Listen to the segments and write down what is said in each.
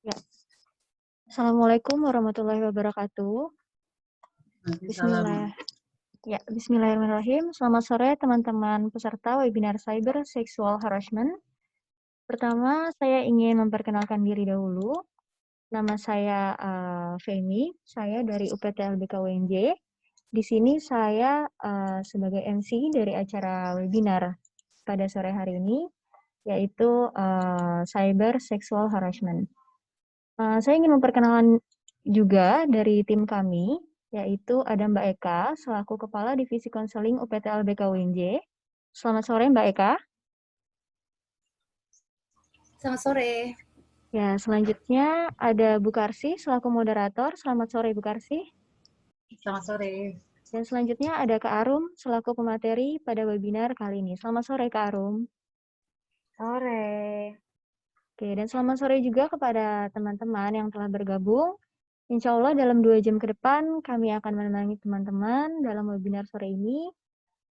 Ya. Assalamualaikum warahmatullahi wabarakatuh. Bismillahirrahmanirrahim. Selamat sore teman-teman peserta webinar Cyber Sexual Harassment. Pertama, saya ingin memperkenalkan diri dahulu. Nama saya Femi, saya dari UPT-LBK UNJ. Di sini saya sebagai MC dari acara webinar pada sore hari ini, yaitu Cyber Sexual Harassment. Saya ingin memperkenalkan juga dari tim kami, yaitu ada Mbak Eka, selaku Kepala Divisi Konseling UPT-LBK UNJ. Selamat sore Mbak Eka. Selamat sore. Ya, selanjutnya ada Bu Karsi, selaku moderator. Selamat sore Bu Karsi. Selamat sore. Dan selanjutnya ada Kak Arum, selaku pemateri pada webinar kali ini. Selamat sore Kak Arum. Sore. Oke, dan selamat sore juga kepada teman-teman yang telah bergabung. Insya Allah dalam 2 jam ke depan kami akan menemani teman-teman dalam webinar sore ini.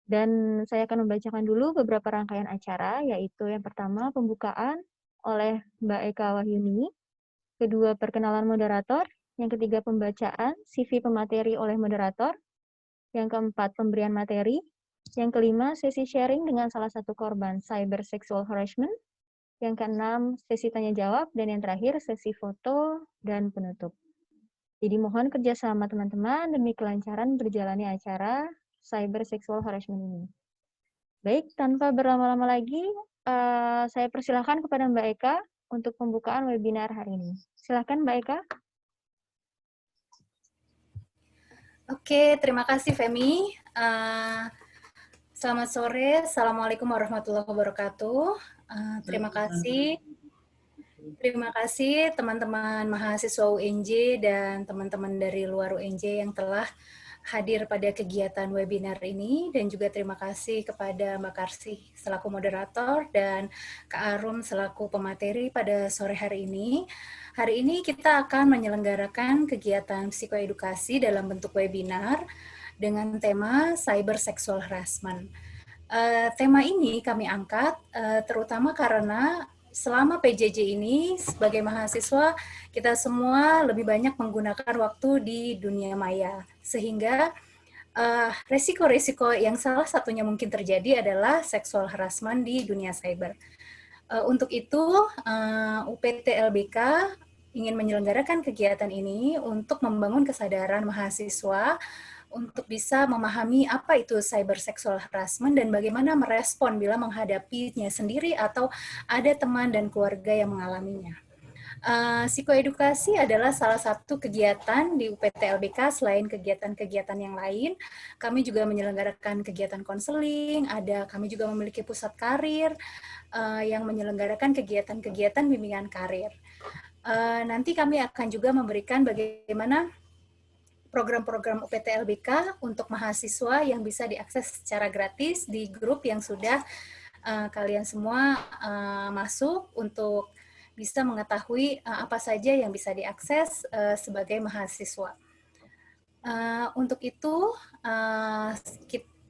Dan saya akan membacakan dulu beberapa rangkaian acara, yaitu yang pertama pembukaan oleh Mbak Eka Wahyuni, kedua perkenalan moderator, yang ketiga pembacaan CV pemateri oleh moderator, yang keempat pemberian materi, yang kelima sesi sharing dengan salah satu korban cyber sexual harassment, yang keenam sesi tanya jawab, dan yang terakhir sesi foto dan penutup. Jadi mohon kerjasama teman-teman demi kelancaran berjalannya acara cyber sexual harassment ini. Baik, tanpa berlama-lama lagi, saya persilahkan kepada Mbak Eka untuk pembukaan webinar hari ini. Silakan Mbak Eka. Oke, terima kasih Femi. Selamat sore, Assalamualaikum warahmatullahi wabarakatuh. Terima kasih teman-teman mahasiswa UNJ dan teman-teman dari luar UNJ yang telah hadir pada kegiatan webinar ini, dan juga terima kasih kepada Mbak Karsi selaku moderator dan Kak Arum selaku pemateri pada sore hari ini. Hari ini kita akan menyelenggarakan kegiatan psikoedukasi dalam bentuk webinar dengan tema Cyber Sexual Harassment. Tema ini kami angkat terutama karena selama PJJ ini sebagai mahasiswa kita semua lebih banyak menggunakan waktu di dunia maya, sehingga resiko-resiko yang salah satunya mungkin terjadi adalah sexual harassment di dunia cyber. Untuk itu UPT LBK ingin menyelenggarakan kegiatan ini untuk membangun kesadaran mahasiswa untuk bisa memahami apa itu cyber sexual harassment dan bagaimana merespon bila menghadapinya sendiri atau ada teman dan keluarga yang mengalaminya. Psikoedukasi adalah salah satu kegiatan di UPT LBK selain kegiatan-kegiatan yang lain. Kami juga menyelenggarakan kegiatan konseling, kami juga memiliki pusat karir yang menyelenggarakan kegiatan-kegiatan bimbingan karir. Nanti kami akan juga memberikan bagaimana program-program UPT LBK untuk mahasiswa yang bisa diakses secara gratis di grup yang sudah kalian semua masuk untuk bisa mengetahui apa saja yang bisa diakses sebagai mahasiswa. Untuk itu,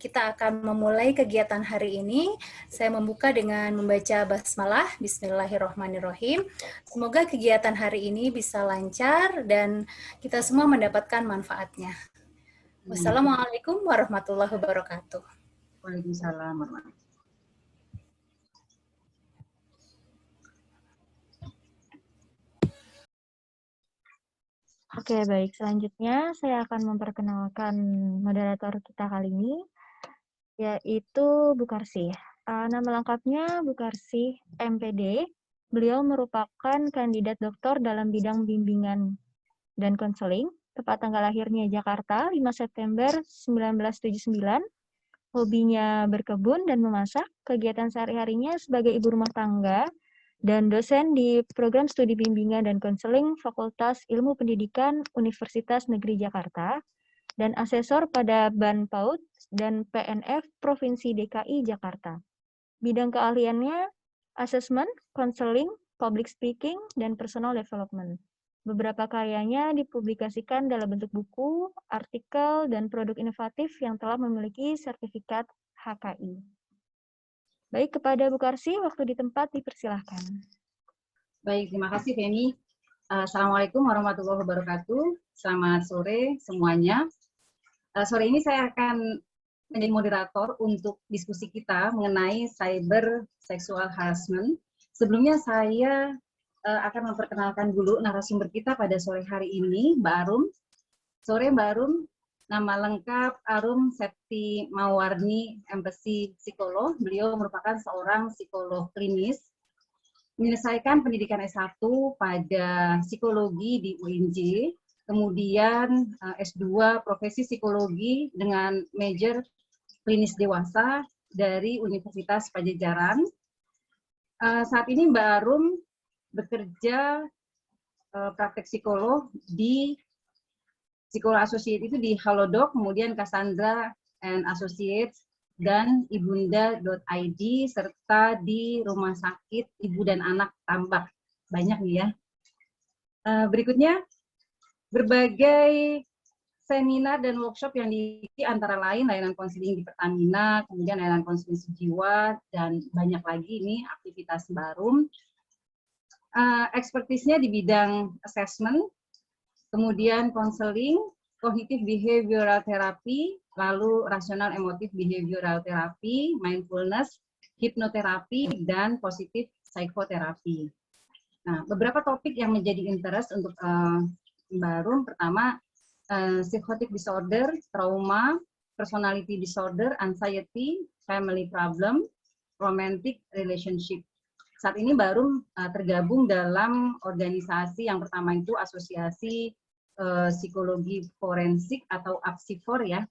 kita akan memulai kegiatan hari ini. Saya membuka dengan membaca basmalah, Bismillahirrahmanirrahim. Semoga kegiatan hari ini bisa lancar dan kita semua mendapatkan manfaatnya. Wassalamualaikum warahmatullahi wabarakatuh. Waalaikumsalam warahmatullahi wabarakatuh. Oke, baik. Selanjutnya saya akan memperkenalkan moderator kita kali ini, yaitu Bu Karsih. Nama lengkapnya Bu Karsih MPD. Beliau merupakan kandidat doktor dalam bidang bimbingan dan konseling. Tepat tanggal lahirnya Jakarta, 5 September 1979. Hobinya berkebun dan memasak. Kegiatan sehari-harinya sebagai ibu rumah tangga dan dosen di Program Studi Bimbingan dan Konseling Fakultas Ilmu Pendidikan Universitas Negeri Jakarta, dan asesor pada Ban PAUD dan PNF Provinsi DKI Jakarta. Bidang keahliannya asesmen, konseling, public speaking, dan personal development. Beberapa karyanya dipublikasikan dalam bentuk buku, artikel, dan produk inovatif yang telah memiliki sertifikat HKI. Baik, kepada Bu Karsih, waktu di tempat dipersilahkan. Baik, terima kasih Feni. Assalamualaikum warahmatullahi wabarakatuh. Selamat sore semuanya. Sore ini saya akan menjadi moderator untuk diskusi kita mengenai cyber sexual harassment. Sebelumnya saya akan memperkenalkan dulu narasumber kita pada sore hari ini, Mbak Arum. Sore Mbak Arum, nama lengkap Arum Septi Mawarni, MPhil psikolog. Beliau merupakan seorang psikolog klinis, menyelesaikan pendidikan S1 pada psikologi di UNJ, kemudian S2 profesi psikologi dengan major klinis dewasa dari Universitas Pajajaran. Saat ini Mbak Arum bekerja praktek psikolog di Psikolog Associate itu di Halodoc, kemudian Cassandra and Associates, dan ibunda.id, serta di Rumah Sakit Ibu dan Anak Tambak. Banyak nih ya. Berikutnya, berbagai seminar dan workshop yang diikuti antara lain layanan konseling di Pertamina, kemudian layanan konseling sejiwa, dan banyak lagi ini aktivitas baru. Ekspertisnya di bidang assessment, kemudian konseling, cognitive behavioral therapy, lalu rasional emotif behavioral therapy, mindfulness, hipnoterapi, dan positif psikoterapi. Nah, beberapa topik yang menjadi interest untuk baru, pertama, psychotic disorder, trauma, personality disorder, anxiety, family problem, romantic relationship. Saat ini baru tergabung dalam organisasi yang pertama itu Asosiasi Psikologi Forensik atau APSIFOR ya.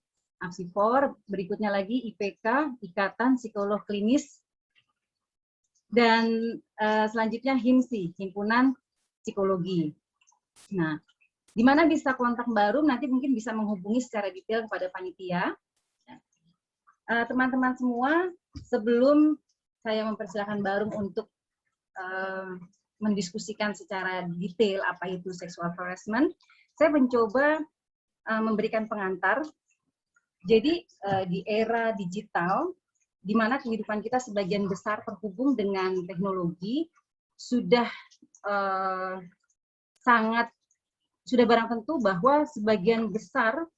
APSIFOR, berikutnya lagi IPK, Ikatan Psikolog Klinis, dan selanjutnya HIMSI, Himpunan Psikologi. Nah, di mana bisa kontak baru, nanti mungkin bisa menghubungi secara detail kepada panitia. Teman-teman semua, sebelum saya mempersilahkan Barum untuk mendiskusikan secara detail apa itu sexual harassment, saya mencoba memberikan pengantar. Jadi di era digital, di mana kehidupan kita sebagian besar terhubung dengan teknologi, sudah sudah barang tentu bahwa sebagian besar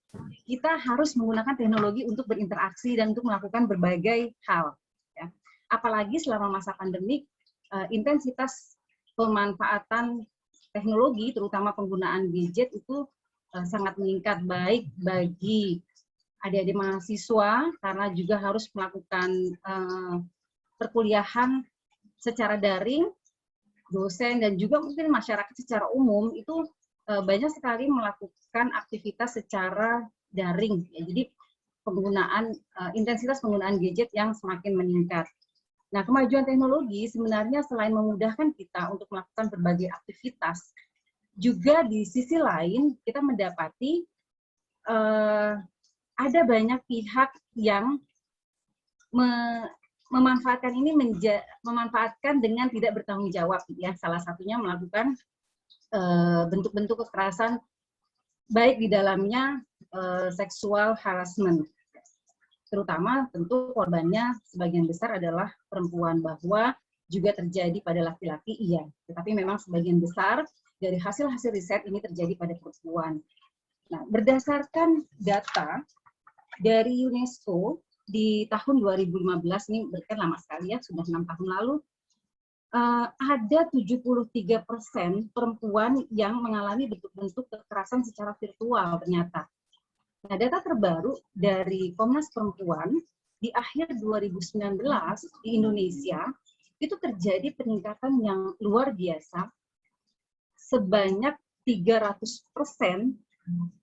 kita harus menggunakan teknologi untuk berinteraksi dan untuk melakukan berbagai hal. Ya. Apalagi selama masa pandemik, intensitas pemanfaatan teknologi, terutama penggunaan gadget itu sangat meningkat, baik bagi adik-adik mahasiswa karena juga harus melakukan perkuliahan secara daring, dosen dan juga mungkin masyarakat secara umum itu banyak sekali melakukan aktivitas secara daring. Ya, jadi intensitas penggunaan gadget yang semakin meningkat. Nah, kemajuan teknologi sebenarnya selain memudahkan kita untuk melakukan berbagai aktivitas, juga di sisi lain kita mendapati ada banyak pihak yang memanfaatkan ini memanfaatkan dengan tidak bertanggung jawab, ya. Salah satunya melakukan bentuk-bentuk kekerasan, baik di dalamnya seksual harassment. Terutama tentu korbannya sebagian besar adalah perempuan, bahwa juga terjadi pada laki-laki, iya. Tetapi memang sebagian besar dari hasil-hasil riset ini terjadi pada perempuan. Nah, berdasarkan data dari UNESCO di tahun 2015, ini berarti lama sekali ya, sudah 6 tahun lalu, ada 73% perempuan yang mengalami bentuk-bentuk kekerasan secara virtual ternyata. Nah, data terbaru dari Komnas Perempuan di akhir 2019 di Indonesia itu terjadi peningkatan yang luar biasa, sebanyak 300%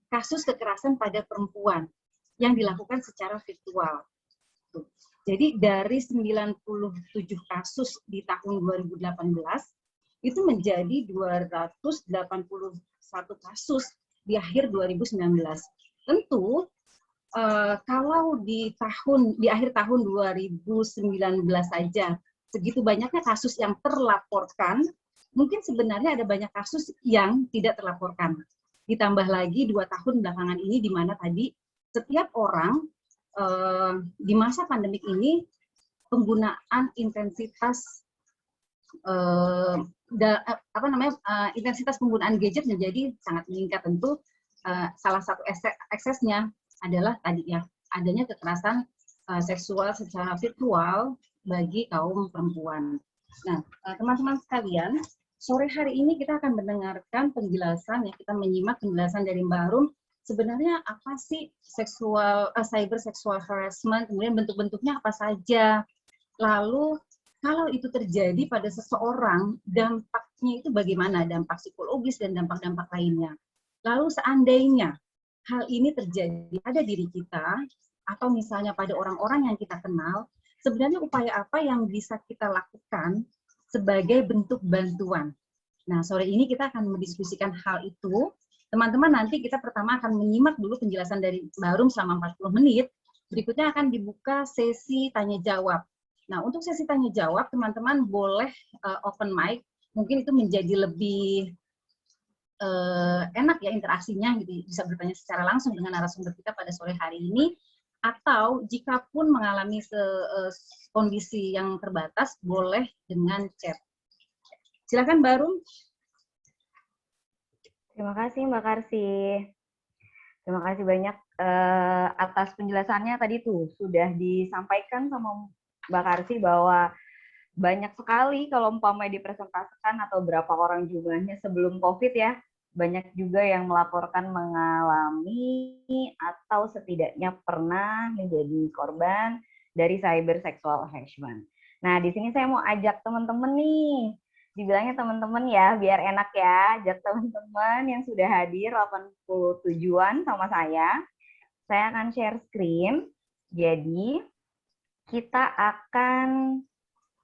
kasus kekerasan pada perempuan yang dilakukan secara virtual. Jadi dari 97 kasus di tahun 2018 itu menjadi 281 kasus di akhir 2019. Tentu kalau di akhir tahun 2019 saja segitu banyaknya kasus yang terlaporkan, mungkin sebenarnya ada banyak kasus yang tidak terlaporkan. Ditambah lagi 2 tahun belakangan ini di mana tadi setiap orang di masa pandemik ini penggunaan intensitas intensitas penggunaan gadget menjadi sangat meningkat. Tentu salah satu eksesnya adalah tadi ya, adanya kekerasan seksual secara virtual bagi kaum perempuan. Nah, teman-teman sekalian, sore hari ini kita akan mendengarkan penjelasan, ya, kita menyimak penjelasan dari Mbak Arum. Sebenarnya apa sih cyber sexual harassment, kemudian bentuk-bentuknya apa saja. Lalu kalau itu terjadi pada seseorang, dampaknya itu bagaimana, dampak psikologis dan dampak-dampak lainnya. Lalu seandainya hal ini terjadi pada diri kita, atau misalnya pada orang-orang yang kita kenal, sebenarnya upaya apa yang bisa kita lakukan sebagai bentuk bantuan. Nah, sore ini kita akan mendiskusikan hal itu. Teman-teman, nanti kita pertama akan menyimak dulu penjelasan dari Mbak Arum selama 40 menit. Berikutnya akan dibuka sesi tanya-jawab. Nah, untuk sesi tanya-jawab, teman-teman boleh open mic. Mungkin itu menjadi lebih enak ya interaksinya, gitu. Bisa bertanya secara langsung dengan narasumber kita pada sore hari ini. Atau jika pun mengalami kondisi yang terbatas, boleh dengan chat. Silakan Mbak Arum. Terima kasih Mbak Karsi. Terima kasih banyak atas penjelasannya tadi tuh. Sudah disampaikan sama Mbak Karsi bahwa banyak sekali kalau umpamanya dipresentasikan atau berapa orang jumlahnya sebelum COVID ya. Banyak juga yang melaporkan mengalami atau setidaknya pernah menjadi korban dari cyber sexual harassment. Nah, di sini saya mau ajak teman-teman nih. Dibilangnya teman-teman ya, biar enak ya. Ajak teman-teman yang sudah hadir 87-an sama saya. Saya akan share screen. Jadi, kita akan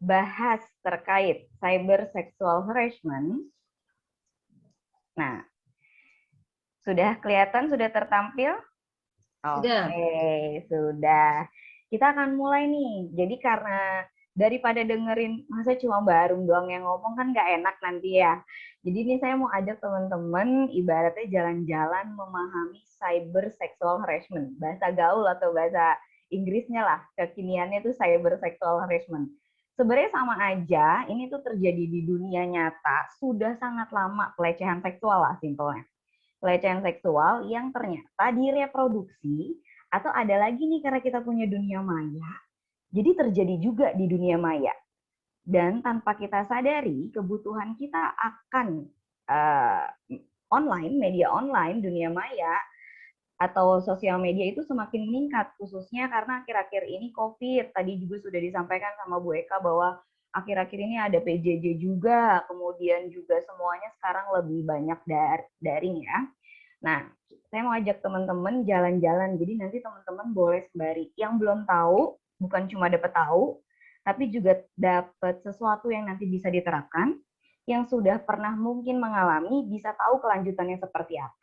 bahas terkait cyber sexual harassment. Nah, sudah kelihatan, sudah tertampil? Oke, sudah. Kita akan mulai nih. Jadi karena daripada dengerin, masa cuma Mbak Arum doang yang ngomong kan nggak enak nanti ya. Jadi ini saya mau ajak teman-teman ibaratnya jalan-jalan memahami cyber sexual harassment. Bahasa gaul atau bahasa Inggrisnya lah, kekiniannya itu cyber sexual harassment. Sebenarnya sama aja, ini tuh terjadi di dunia nyata, sudah sangat lama pelecehan seksual lah simpelnya. Pelecehan seksual yang ternyata direproduksi, atau ada lagi nih karena kita punya dunia maya, jadi terjadi juga di dunia maya. Dan tanpa kita sadari, kebutuhan kita akan online, media online, dunia maya, atau sosial media itu semakin meningkat, khususnya karena akhir-akhir ini COVID. Tadi juga sudah disampaikan sama Bu Eka bahwa akhir-akhir ini ada PJJ juga, kemudian juga semuanya sekarang lebih banyak daring ya. Nah, saya mau ajak teman-teman jalan-jalan, jadi nanti teman-teman boleh sembari. Yang belum tahu, bukan cuma dapat tahu, tapi juga dapat sesuatu yang nanti bisa diterapkan, yang sudah pernah mungkin mengalami, bisa tahu kelanjutannya seperti apa.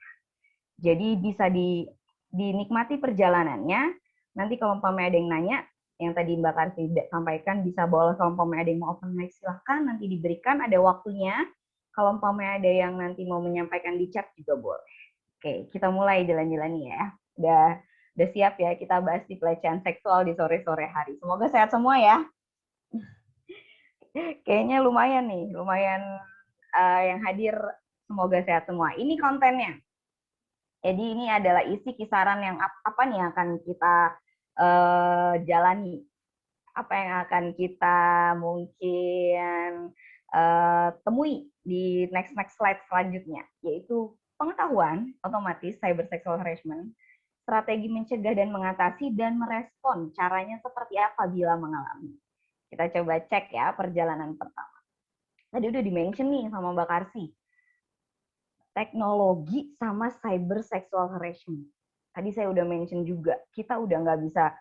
Jadi bisa dinikmati perjalanannya. Nanti kalau umpamanya ada yang nanya, yang tadi Mbak Karsi sampaikan, bisa boleh kalau umpamanya ada yang mau open mic, silahkan, nanti diberikan, ada waktunya. Kalau umpamanya ada yang nanti mau menyampaikan di chat juga boleh. Oke, kita mulai jalan-jalan ya. Udah siap ya, kita bahas di pelecehan seksual di sore-sore hari. Semoga sehat semua ya. Kayaknya lumayan nih, yang hadir, semoga sehat semua. Ini kontennya. Jadi ini adalah isi kisaran yang apa nih yang akan kita jalani, apa yang akan kita mungkin temui di next slide selanjutnya, yaitu pengetahuan otomatis cyber sexual harassment, strategi mencegah dan mengatasi dan merespon, caranya seperti apa bila mengalami. Kita coba cek ya perjalanan pertama. Tadi udah di-mention nih sama Mbak Karsi, teknologi sama cyber sexual harassment. Tadi saya udah mention juga, kita udah nggak bisa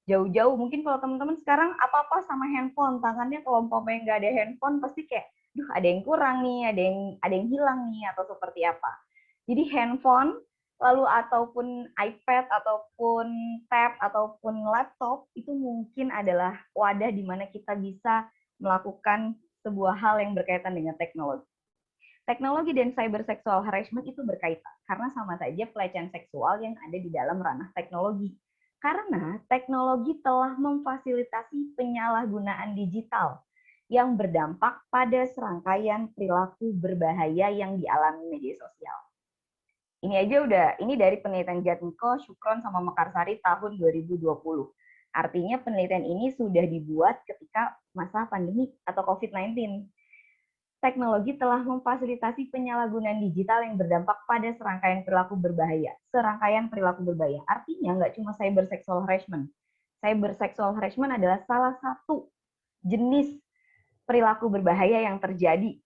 jauh-jauh. Mungkin kalau teman-teman sekarang apa-apa sama handphone, tangannya kalau umpamanya nggak ada handphone pasti kayak, duh ada yang kurang nih, ada yang hilang nih, atau seperti apa. Jadi handphone, lalu ataupun iPad, ataupun tab, ataupun laptop, itu mungkin adalah wadah di mana kita bisa melakukan sebuah hal yang berkaitan dengan teknologi. Teknologi dan cyber sexual harassment itu berkaitan, karena sama saja pelecehan seksual yang ada di dalam ranah teknologi. Karena teknologi telah memfasilitasi penyalahgunaan digital yang berdampak pada serangkaian perilaku berbahaya yang dialami media sosial. Ini dari penelitian Jatmiko, Syukron, sama Mekarsari tahun 2020. Artinya penelitian ini sudah dibuat ketika masa pandemi atau COVID-19. Teknologi telah memfasilitasi penyalahgunaan digital yang berdampak pada serangkaian perilaku berbahaya. Serangkaian perilaku berbahaya. Artinya nggak cuma cyber sexual harassment. Cyber sexual harassment adalah salah satu jenis perilaku berbahaya yang terjadi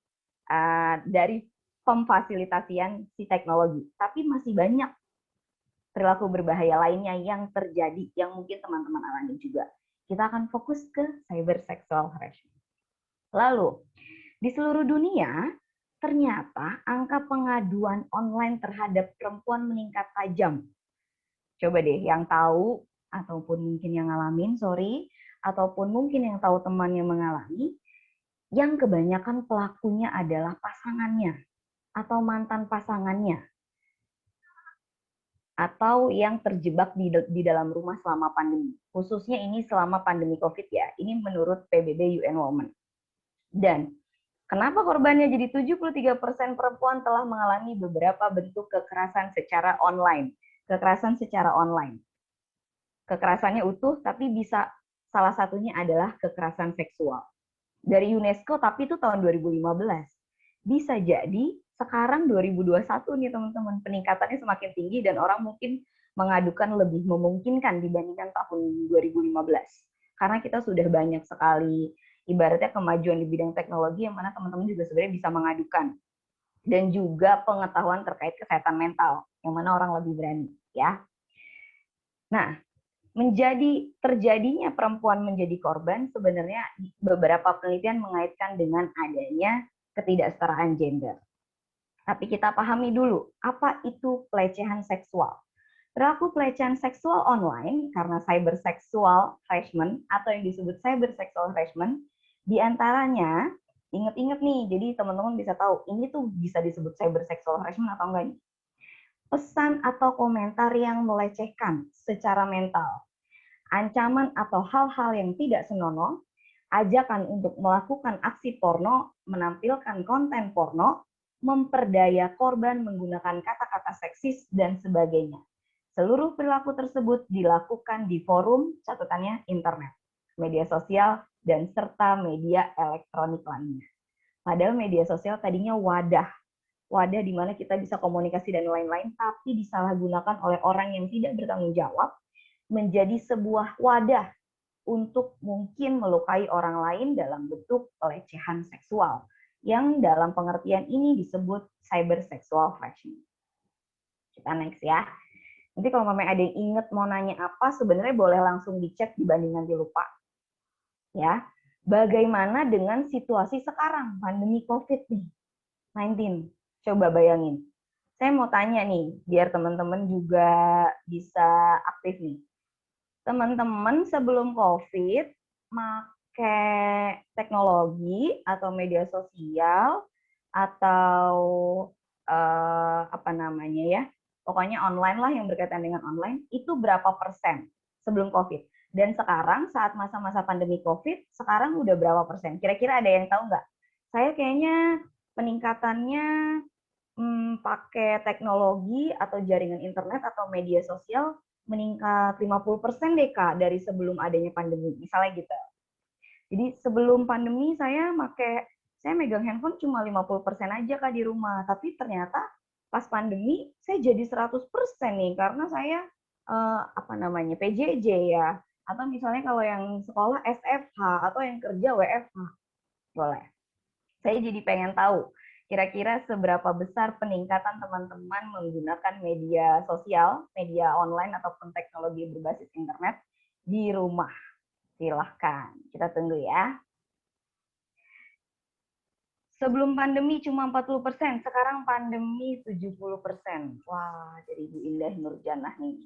dari pemfasilitasian si teknologi. Tapi masih banyak perilaku berbahaya lainnya yang terjadi, yang mungkin teman-teman alami juga. Kita akan fokus ke cyber sexual harassment. Lalu, di seluruh dunia, ternyata angka pengaduan online terhadap perempuan meningkat tajam. Coba deh yang tahu, ataupun mungkin yang ngalamin, ataupun mungkin yang tahu teman yang mengalami, yang kebanyakan pelakunya adalah pasangannya, atau mantan pasangannya, atau yang terjebak di dalam rumah selama pandemi. Khususnya ini selama pandemi COVID ya, ini menurut PBB UN Women. Dan kenapa korbannya jadi 73% perempuan telah mengalami beberapa bentuk kekerasan secara online. Kekerasan secara online. Kekerasannya utuh, tapi bisa salah satunya adalah kekerasan seksual. Dari UNESCO, tapi itu tahun 2015. Bisa jadi sekarang 2021 nih teman-teman, peningkatannya semakin tinggi dan orang mungkin mengadukan lebih memungkinkan dibandingkan tahun 2015. Karena kita sudah banyak sekali ibaratnya kemajuan di bidang teknologi yang mana teman-teman juga sebenarnya bisa mengadukan. Dan juga pengetahuan terkait kesehatan mental, yang mana orang lebih berani. Ya. Nah, terjadinya perempuan menjadi korban, sebenarnya beberapa penelitian mengaitkan dengan adanya ketidaksetaraan gender. Tapi kita pahami dulu, apa itu pelecehan seksual? Perilaku pelecehan seksual online karena cyber sexual harassment atau yang disebut cyber sexual harassment, diantaranya, inget-inget nih, jadi teman-teman bisa tahu, ini tuh bisa disebut cyber sexual harassment atau enggak nih? Pesan atau komentar yang melecehkan secara mental, ancaman atau hal-hal yang tidak senonoh, ajakan untuk melakukan aksi porno, menampilkan konten porno, memperdaya korban menggunakan kata-kata seksis, dan sebagainya. Seluruh perilaku tersebut dilakukan di forum, catatannya internet, media sosial, dan serta media elektronik lainnya. Padahal media sosial tadinya wadah di mana kita bisa komunikasi dan lain-lain, tapi disalahgunakan oleh orang yang tidak bertanggung jawab menjadi sebuah wadah untuk mungkin melukai orang lain dalam bentuk pelecehan seksual, yang dalam pengertian ini disebut cyber sexual harassment. Kita next ya. Nanti kalau memang ada yang inget mau nanya apa, sebenarnya boleh langsung dicek dibanding nanti lupa. Ya, bagaimana dengan situasi sekarang, pandemi COVID-19? Coba bayangin. Saya mau tanya nih, biar teman-teman juga bisa aktif nih. Teman-teman sebelum COVID pakai teknologi atau media sosial atau apa namanya ya, pokoknya online lah yang berkaitan dengan online, itu berapa persen sebelum COVID? Dan sekarang saat masa-masa pandemi COVID, sekarang udah berapa persen? Kira-kira ada yang tahu nggak? Saya kayaknya peningkatannya pakai teknologi atau jaringan internet atau media sosial meningkat 50% deh Kak dari sebelum adanya pandemi, misalnya gitu. Jadi sebelum pandemi saya megang handphone cuma 50% aja Kak di rumah, tapi ternyata pas pandemi saya jadi 100% nih karena saya apa namanya PJJ ya, atau misalnya kalau yang sekolah SFH atau yang kerja WFH. Boleh. Saya jadi pengen tahu kira-kira seberapa besar peningkatan teman-teman menggunakan media sosial, media online ataupun teknologi berbasis internet di rumah. Silahkan, kita tunggu ya. Sebelum pandemi cuma 40%, sekarang pandemi 70%. Wah, jadi Bu Indah Nurjanah nih.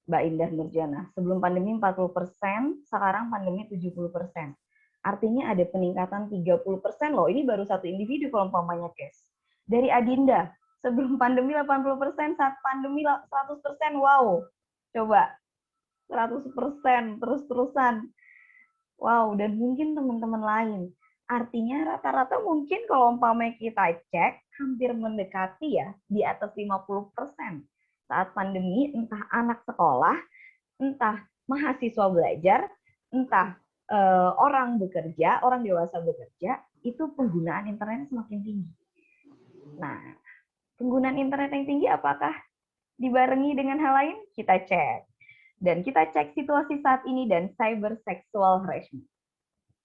Mbak Indah Nurjanah. Sebelum pandemi 40%, sekarang pandemi 70%. Artinya ada peningkatan 30% loh. Ini baru satu individu kalau umpamanya case. Dari Adinda, sebelum pandemi 80%, saat pandemi 100%. Wow, coba 100%, terus-terusan. Wow, dan mungkin teman-teman lain. Artinya rata-rata mungkin kalau umpamanya kita cek, hampir mendekati ya, di atas 50%. Saat pandemi, entah anak sekolah, entah mahasiswa belajar, entah orang bekerja, orang dewasa bekerja, itu penggunaan internet semakin tinggi. Nah, penggunaan internet yang tinggi apakah dibarengi dengan hal lain? Kita cek. Dan kita cek situasi saat ini dan cyber sexual harassment.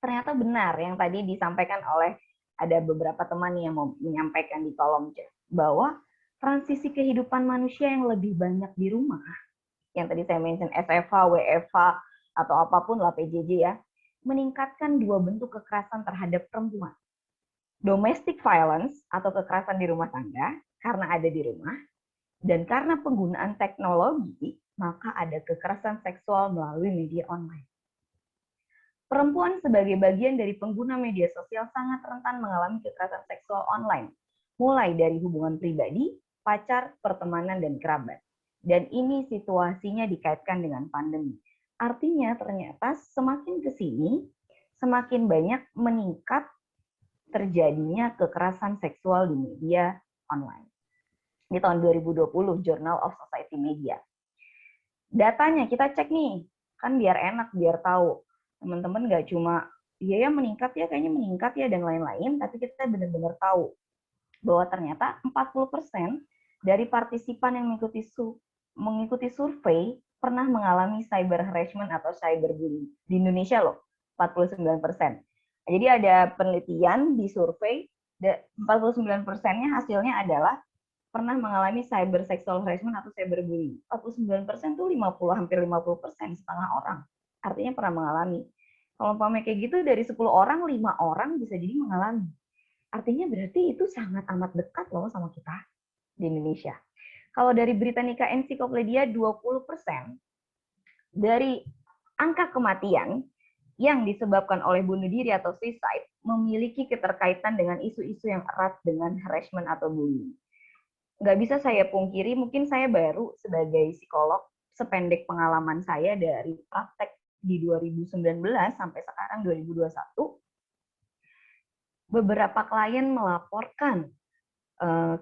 Ternyata benar yang tadi disampaikan oleh ada beberapa teman yang mau menyampaikan di kolom chat, bahwa transisi kehidupan manusia yang lebih banyak di rumah, yang tadi saya mention SFH, WFH, atau apapun lah PJJ ya, meningkatkan dua bentuk kekerasan terhadap perempuan. Domestic violence atau kekerasan di rumah tangga karena ada di rumah, dan karena penggunaan teknologi, maka ada kekerasan seksual melalui media online. Perempuan sebagai bagian dari pengguna media sosial sangat rentan mengalami kekerasan seksual online, mulai dari hubungan pribadi, pacar, pertemanan, dan kerabat. Dan ini situasinya dikaitkan dengan pandemi. Artinya ternyata semakin ke sini, semakin banyak meningkat terjadinya kekerasan seksual di media online. Di tahun 2020, Journal of Society Media. Datanya kita cek nih, kan biar enak, biar tahu. Teman-teman nggak cuma, iya ya meningkat ya, kayaknya meningkat ya, dan lain-lain, tapi kita benar-benar tahu bahwa ternyata 40% dari partisipan yang mengikuti survei pernah mengalami cyber harassment atau cyberbullying. Di Indonesia loh, 49%. Jadi ada penelitian di survei, 49%-nya hasilnya adalah pernah mengalami cyber sexual harassment atau cyberbullying. 49% tuh 50, hampir 50%, setengah orang. Artinya pernah mengalami. Kalau umpamanya kayak gitu, dari 10 orang, 5 orang bisa jadi mengalami. Artinya berarti itu sangat amat dekat loh sama kita di Indonesia. Kalau dari Britannica Encyclopedia, 20% dari angka kematian yang disebabkan oleh bunuh diri atau suicide memiliki keterkaitan dengan isu-isu yang erat dengan harassment atau bullying. Nggak bisa saya pungkiri, mungkin saya baru sebagai psikolog, sependek pengalaman saya dari praktek di 2019 sampai sekarang 2021, beberapa klien melaporkan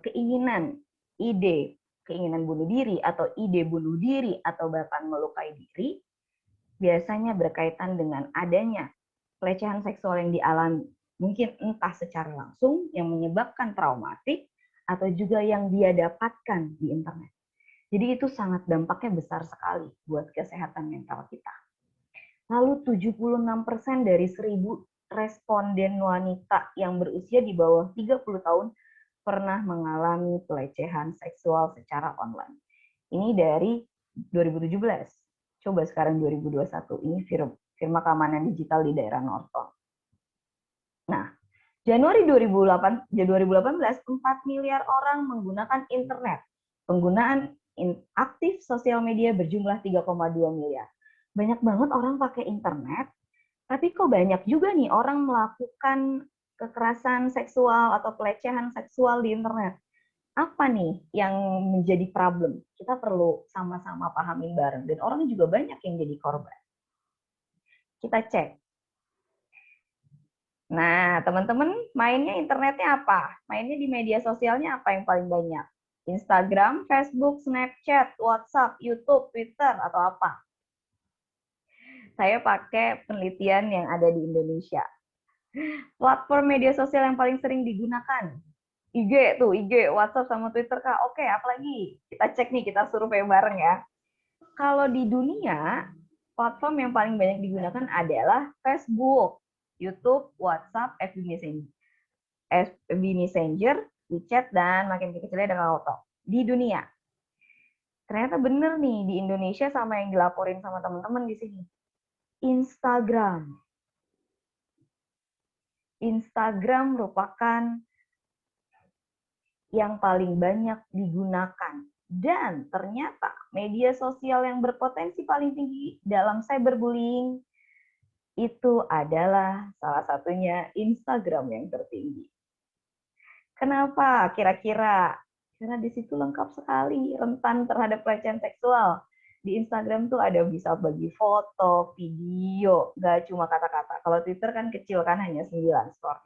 keinginan bunuh diri atau ide bunuh diri atau bahkan melukai diri, biasanya berkaitan dengan adanya pelecehan seksual yang dialami, mungkin entah secara langsung yang menyebabkan traumatik atau juga yang dia dapatkan di internet. Jadi itu sangat dampaknya besar sekali buat kesehatan mental kita. Lalu 76% dari 1.000 responden wanita yang berusia di bawah 30 tahun pernah mengalami pelecehan seksual secara online. Ini dari 2017. Coba sekarang 2021. Ini firma keamanan digital di daerah Norton. Nah, Januari 2018, 4 miliar orang menggunakan internet. Penggunaan aktif sosial media berjumlah 3,2 miliar. Banyak banget orang pakai internet, tapi kok banyak juga nih orang melakukan kekerasan seksual atau pelecehan seksual di internet. Apa nih yang menjadi problem? Kita perlu sama-sama pahamin bareng. Dan orang juga banyak yang jadi korban. Kita cek. Nah, teman-teman mainnya internetnya apa? Mainnya di media sosialnya apa yang paling banyak? Instagram, Facebook, Snapchat, WhatsApp, YouTube, Twitter, atau apa? Saya pakai penelitian yang ada di Indonesia. Platform media sosial yang paling sering digunakan. IG tuh, IG, WhatsApp, sama Twitter, Kak. Oke, apalagi? Kita cek nih, kita survei bareng ya. Kalau di dunia, platform yang paling banyak digunakan adalah Facebook, YouTube, WhatsApp, FB Messenger, WeChat, dan makin kecilnya ada Kakao. Di dunia. Ternyata bener nih, di Indonesia sama yang dilaporin sama teman-teman di sini. Instagram. Instagram merupakan yang paling banyak digunakan. Dan ternyata media sosial yang berpotensi paling tinggi dalam cyberbullying itu adalah salah satunya Instagram yang tertinggi. Kenapa? Kira-kira? Karena di situ lengkap sekali rentan terhadap pelecehan seksual. Di Instagram tuh ada bisa bagi foto, video, nggak cuma kata-kata. Kalau Twitter kan kecil kan, hanya 9 skor.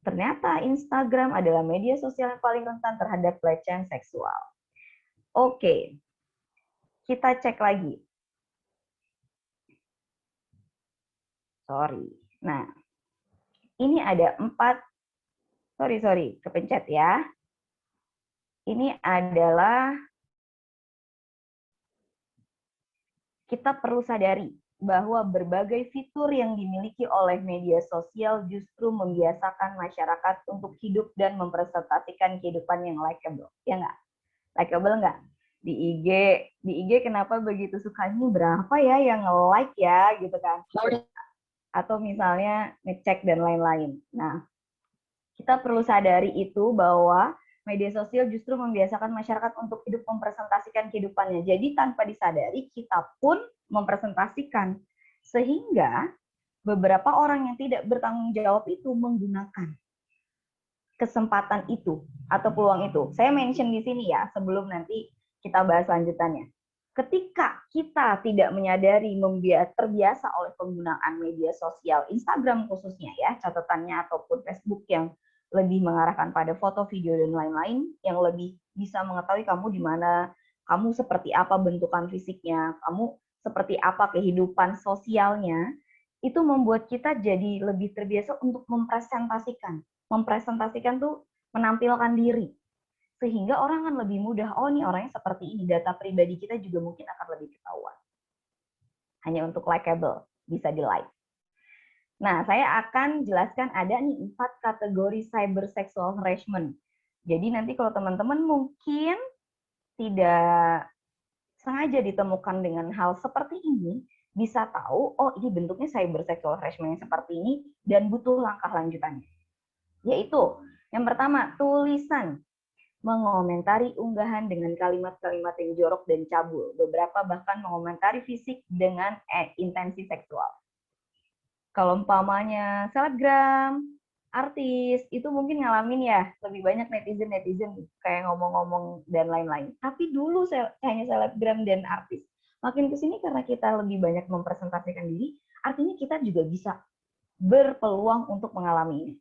Ternyata Instagram adalah media sosial yang paling rentan terhadap pelecehan seksual. Oke, kita cek lagi. Sorry. Nah, ini ada 4. Sorry, kepencet ya. Ini adalah kita perlu sadari bahwa berbagai fitur yang dimiliki oleh media sosial justru membiasakan masyarakat untuk hidup dan mempresentasikan kehidupan yang likeable. Ya nggak? Likeable nggak? Di IG kenapa begitu sukanya berapa ya yang nge-like ya gitu kan? Atau misalnya ngecek dan lain-lain. Nah, kita perlu sadari itu bahwa media sosial justru membiasakan masyarakat untuk hidup mempresentasikan kehidupannya. Jadi tanpa disadari, kita pun mempresentasikan. Sehingga beberapa orang yang tidak bertanggung jawab itu menggunakan kesempatan itu atau peluang itu. Saya mention di sini ya, sebelum nanti kita bahas lanjutannya. Ketika kita tidak menyadari terbiasa oleh penggunaan media sosial, Instagram khususnya ya, catatannya ataupun Facebook yang lebih mengarahkan pada foto, video, dan lain-lain, yang lebih bisa mengetahui kamu di mana, kamu seperti apa bentukan fisiknya, kamu seperti apa kehidupan sosialnya, itu membuat kita jadi lebih terbiasa untuk mempresentasikan. Mempresentasikan tuh menampilkan diri. Sehingga orang kan lebih mudah, oh ini orangnya seperti ini, data pribadi kita juga mungkin akan lebih ketahuan. Hanya untuk likeable, bisa di-like. Nah, saya akan jelaskan ada nih 4 kategori cyber sexual harassment. Jadi nanti kalau teman-teman mungkin tidak sengaja ditemukan dengan hal seperti ini, bisa tahu, oh ini bentuknya cyber sexual harassment yang seperti ini, dan butuh langkah lanjutannya. Yaitu, yang pertama, tulisan. Mengomentari unggahan dengan kalimat-kalimat yang jorok dan cabul. Beberapa bahkan mengomentari fisik dengan intensi seksual. Kalau umpamanya selebgram, artis, itu mungkin ngalamin ya, lebih banyak netizen kayak ngomong-ngomong dan lain-lain. Tapi dulu hanya selebgram dan artis. Makin kesini karena kita lebih banyak mempresentasikan diri, artinya kita juga bisa berpeluang untuk mengalami ini.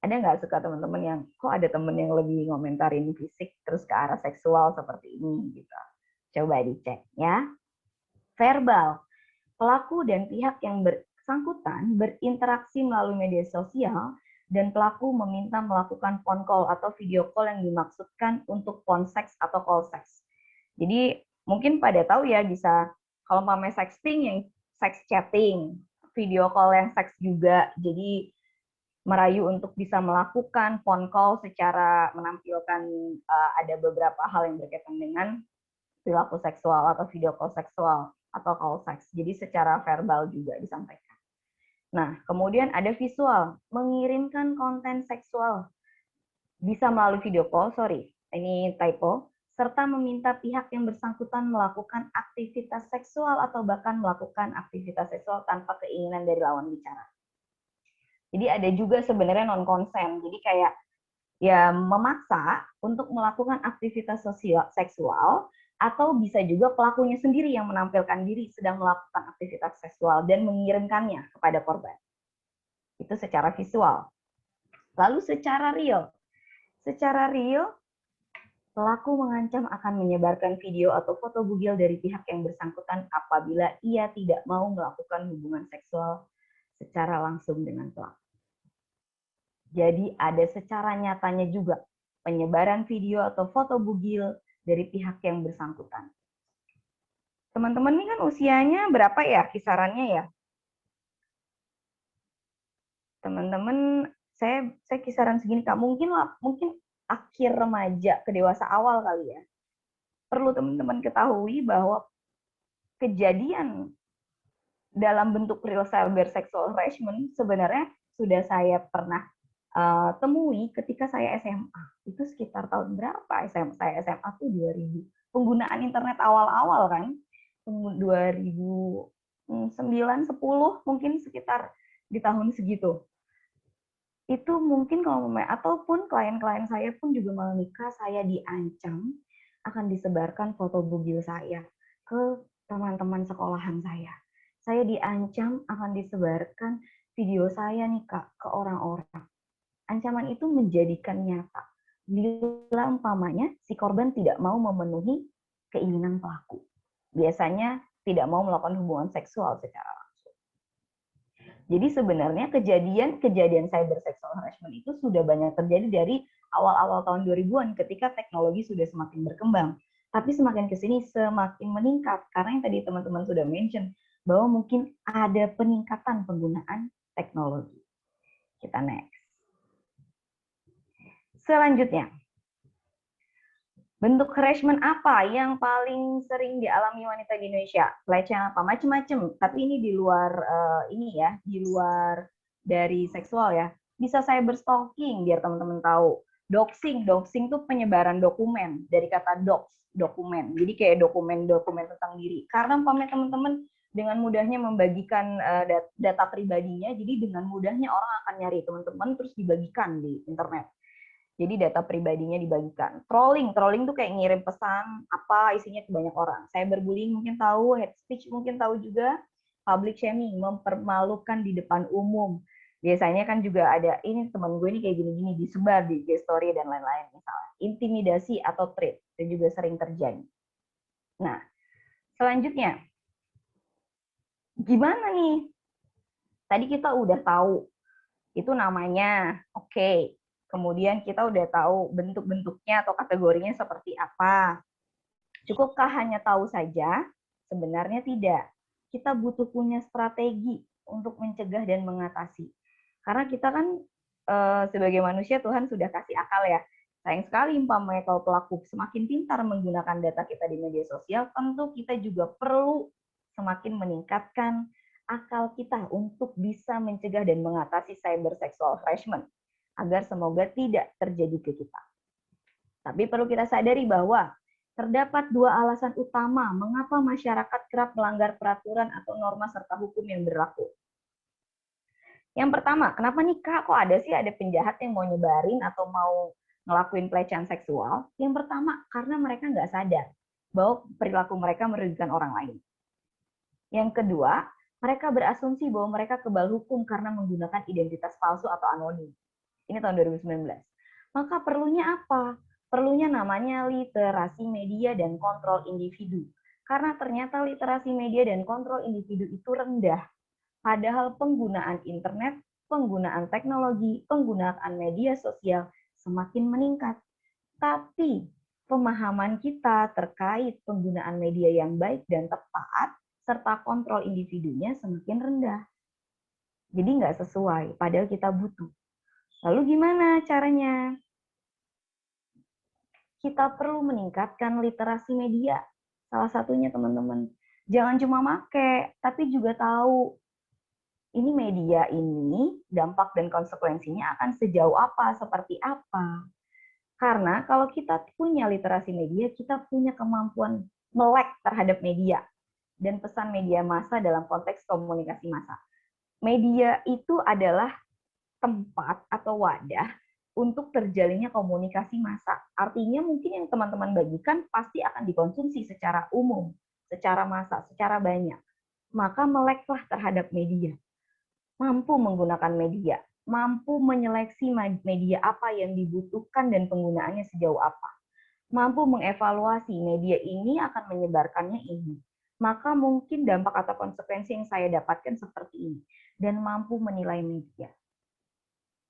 Ada nggak suka teman-teman yang, kok ada temen yang lebih ngomentarin fisik terus ke arah seksual seperti ini gitu. Coba dicek ya. Verbal. Pelaku dan pihak yang bersangkutan berinteraksi melalui media sosial dan pelaku meminta melakukan phone call atau video call yang dimaksudkan untuk phone sex atau call sex. Jadi mungkin pada tahu ya, bisa kalau pamer sexting yang sex chatting, video call yang seks juga. Jadi merayu untuk bisa melakukan phone call secara menampilkan ada beberapa hal yang berkaitan dengan perilaku seksual atau video call seksual atau call sex. Jadi secara verbal juga disampaikan. Nah, kemudian ada visual, mengirimkan konten seksual. Bisa melalui video call, ini typo, serta meminta pihak yang bersangkutan melakukan aktivitas seksual atau bahkan melakukan aktivitas seksual tanpa keinginan dari lawan bicara. Jadi ada juga sebenarnya non-consent, jadi kayak ya memaksa untuk melakukan aktivitas seksual, atau bisa juga pelakunya sendiri yang menampilkan diri sedang melakukan aktivitas seksual dan mengirimkannya kepada korban. Itu secara visual. Lalu secara real, pelaku mengancam akan menyebarkan video atau foto bugil dari pihak yang bersangkutan apabila ia tidak mau melakukan hubungan seksual secara langsung dengan pelaku. Jadi ada secara nyatanya juga penyebaran video atau foto bugil dari pihak yang bersangkutan. Teman-teman ini kan usianya berapa ya kisarannya ya? Teman-teman, saya kisaran segini Kak, mungkin akhir remaja ke dewasa awal kali ya. Perlu teman-teman ketahui bahwa kejadian dalam bentuk real cyber sexual harassment sebenarnya sudah saya pernah temui ketika saya SMA. Itu sekitar tahun berapa? Saya SMA tuh 2000. Penggunaan internet awal-awal kan. 2009, 10 mungkin sekitar di tahun segitu. Itu mungkin kalau ataupun klien-klien saya pun juga malah nikah, saya diancam akan disebarkan foto bugil saya ke teman-teman sekolahan saya. Saya diancam akan disebarkan video saya nih Kak ke orang-orang. Ancaman itu menjadikan nyata bila umpamanya si korban tidak mau memenuhi keinginan pelaku. Biasanya tidak mau melakukan hubungan seksual secara langsung. Jadi sebenarnya kejadian cyber sexual harassment itu sudah banyak terjadi dari awal-awal tahun 2000-an ketika teknologi sudah semakin berkembang. Tapi semakin ke sini semakin meningkat karena yang tadi teman-teman sudah mention bahwa mungkin ada peningkatan penggunaan teknologi. Kita next. Selanjutnya, bentuk harassment apa yang paling sering dialami wanita di Indonesia? Pelecehan apa? Macam-macam. Tapi ini di luar di luar dari seksual ya. Bisa cyber stalking biar teman-teman tahu. Doxing itu penyebaran dokumen dari kata dokumen. Jadi kayak dokumen tentang diri. Karena umpamanya teman-teman dengan mudahnya membagikan data pribadinya, jadi dengan mudahnya orang akan nyari teman-teman terus dibagikan di internet. Jadi data pribadinya dibagikan. Trolling tuh kayak ngirim pesan apa isinya ke banyak orang. Cyberbullying mungkin tahu, hate speech mungkin tahu juga, public shaming, mempermalukan di depan umum. Biasanya kan juga ada, ini teman gue ini kayak gini-gini, disebar di IG story dan lain-lain misalnya. Intimidasi atau threat, itu juga sering terjadi. Nah, selanjutnya, gimana nih? Tadi kita udah tahu, itu namanya, oke. Kemudian kita udah tahu bentuk-bentuknya atau kategorinya seperti apa. Cukupkah hanya tahu saja? Sebenarnya tidak. Kita butuh punya strategi untuk mencegah dan mengatasi. Karena kita kan sebagai manusia Tuhan sudah kasih akal ya. Sayang sekali umpamanya kalau pelaku semakin pintar menggunakan data kita di media sosial, tentu kita juga perlu semakin meningkatkan akal kita untuk bisa mencegah dan mengatasi cyber sexual harassment agar semoga tidak terjadi ke kita. Tapi perlu kita sadari bahwa terdapat dua alasan utama mengapa masyarakat kerap melanggar peraturan atau norma serta hukum yang berlaku. Yang pertama, kenapa nih Kak, kok ada penjahat yang mau nyebarin atau mau ngelakuin pelecehan seksual? Yang pertama, karena mereka nggak sadar bahwa perilaku mereka merugikan orang lain. Yang kedua, mereka berasumsi bahwa mereka kebal hukum karena menggunakan identitas palsu atau anonim. Ini tahun 2019. Maka perlunya apa? Perlunya namanya literasi media dan kontrol individu. Karena ternyata literasi media dan kontrol individu itu rendah. Padahal penggunaan internet, penggunaan teknologi, penggunaan media sosial semakin meningkat. Tapi pemahaman kita terkait penggunaan media yang baik dan tepat, serta kontrol individunya semakin rendah. Jadi nggak sesuai, padahal kita butuh. Lalu gimana caranya? Kita perlu meningkatkan literasi media. Salah satunya teman-teman, jangan cuma make, tapi juga tahu ini media ini dampak dan konsekuensinya akan sejauh apa, seperti apa. Karena kalau kita punya literasi media, kita punya kemampuan melek terhadap media dan pesan media massa dalam konteks komunikasi massa. Media itu adalah tempat atau wadah untuk terjalinnya komunikasi massa. Artinya mungkin yang teman-teman bagikan pasti akan dikonsumsi secara umum, secara massa, secara banyak. Maka meleklah terhadap media. Mampu menggunakan media, mampu menyeleksi media apa yang dibutuhkan dan penggunaannya sejauh apa. Mampu mengevaluasi media ini akan menyebarkannya ini. Maka mungkin dampak atau konsekuensi yang saya dapatkan seperti ini. Dan mampu menilai media.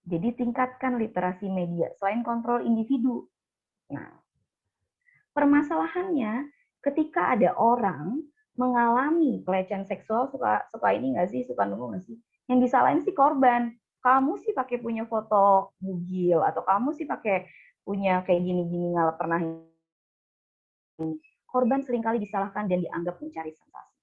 Jadi tingkatkan literasi media selain kontrol individu. Nah, permasalahannya ketika ada orang mengalami pelecehan seksual, suka ini nggak sih, suka nunggu nggak sih? Yang disalahin si korban. Kamu sih pakai punya foto bugil, atau kamu sih pakai punya kayak gini-gini nggak pernah. Korban seringkali disalahkan dan dianggap mencari sensasi.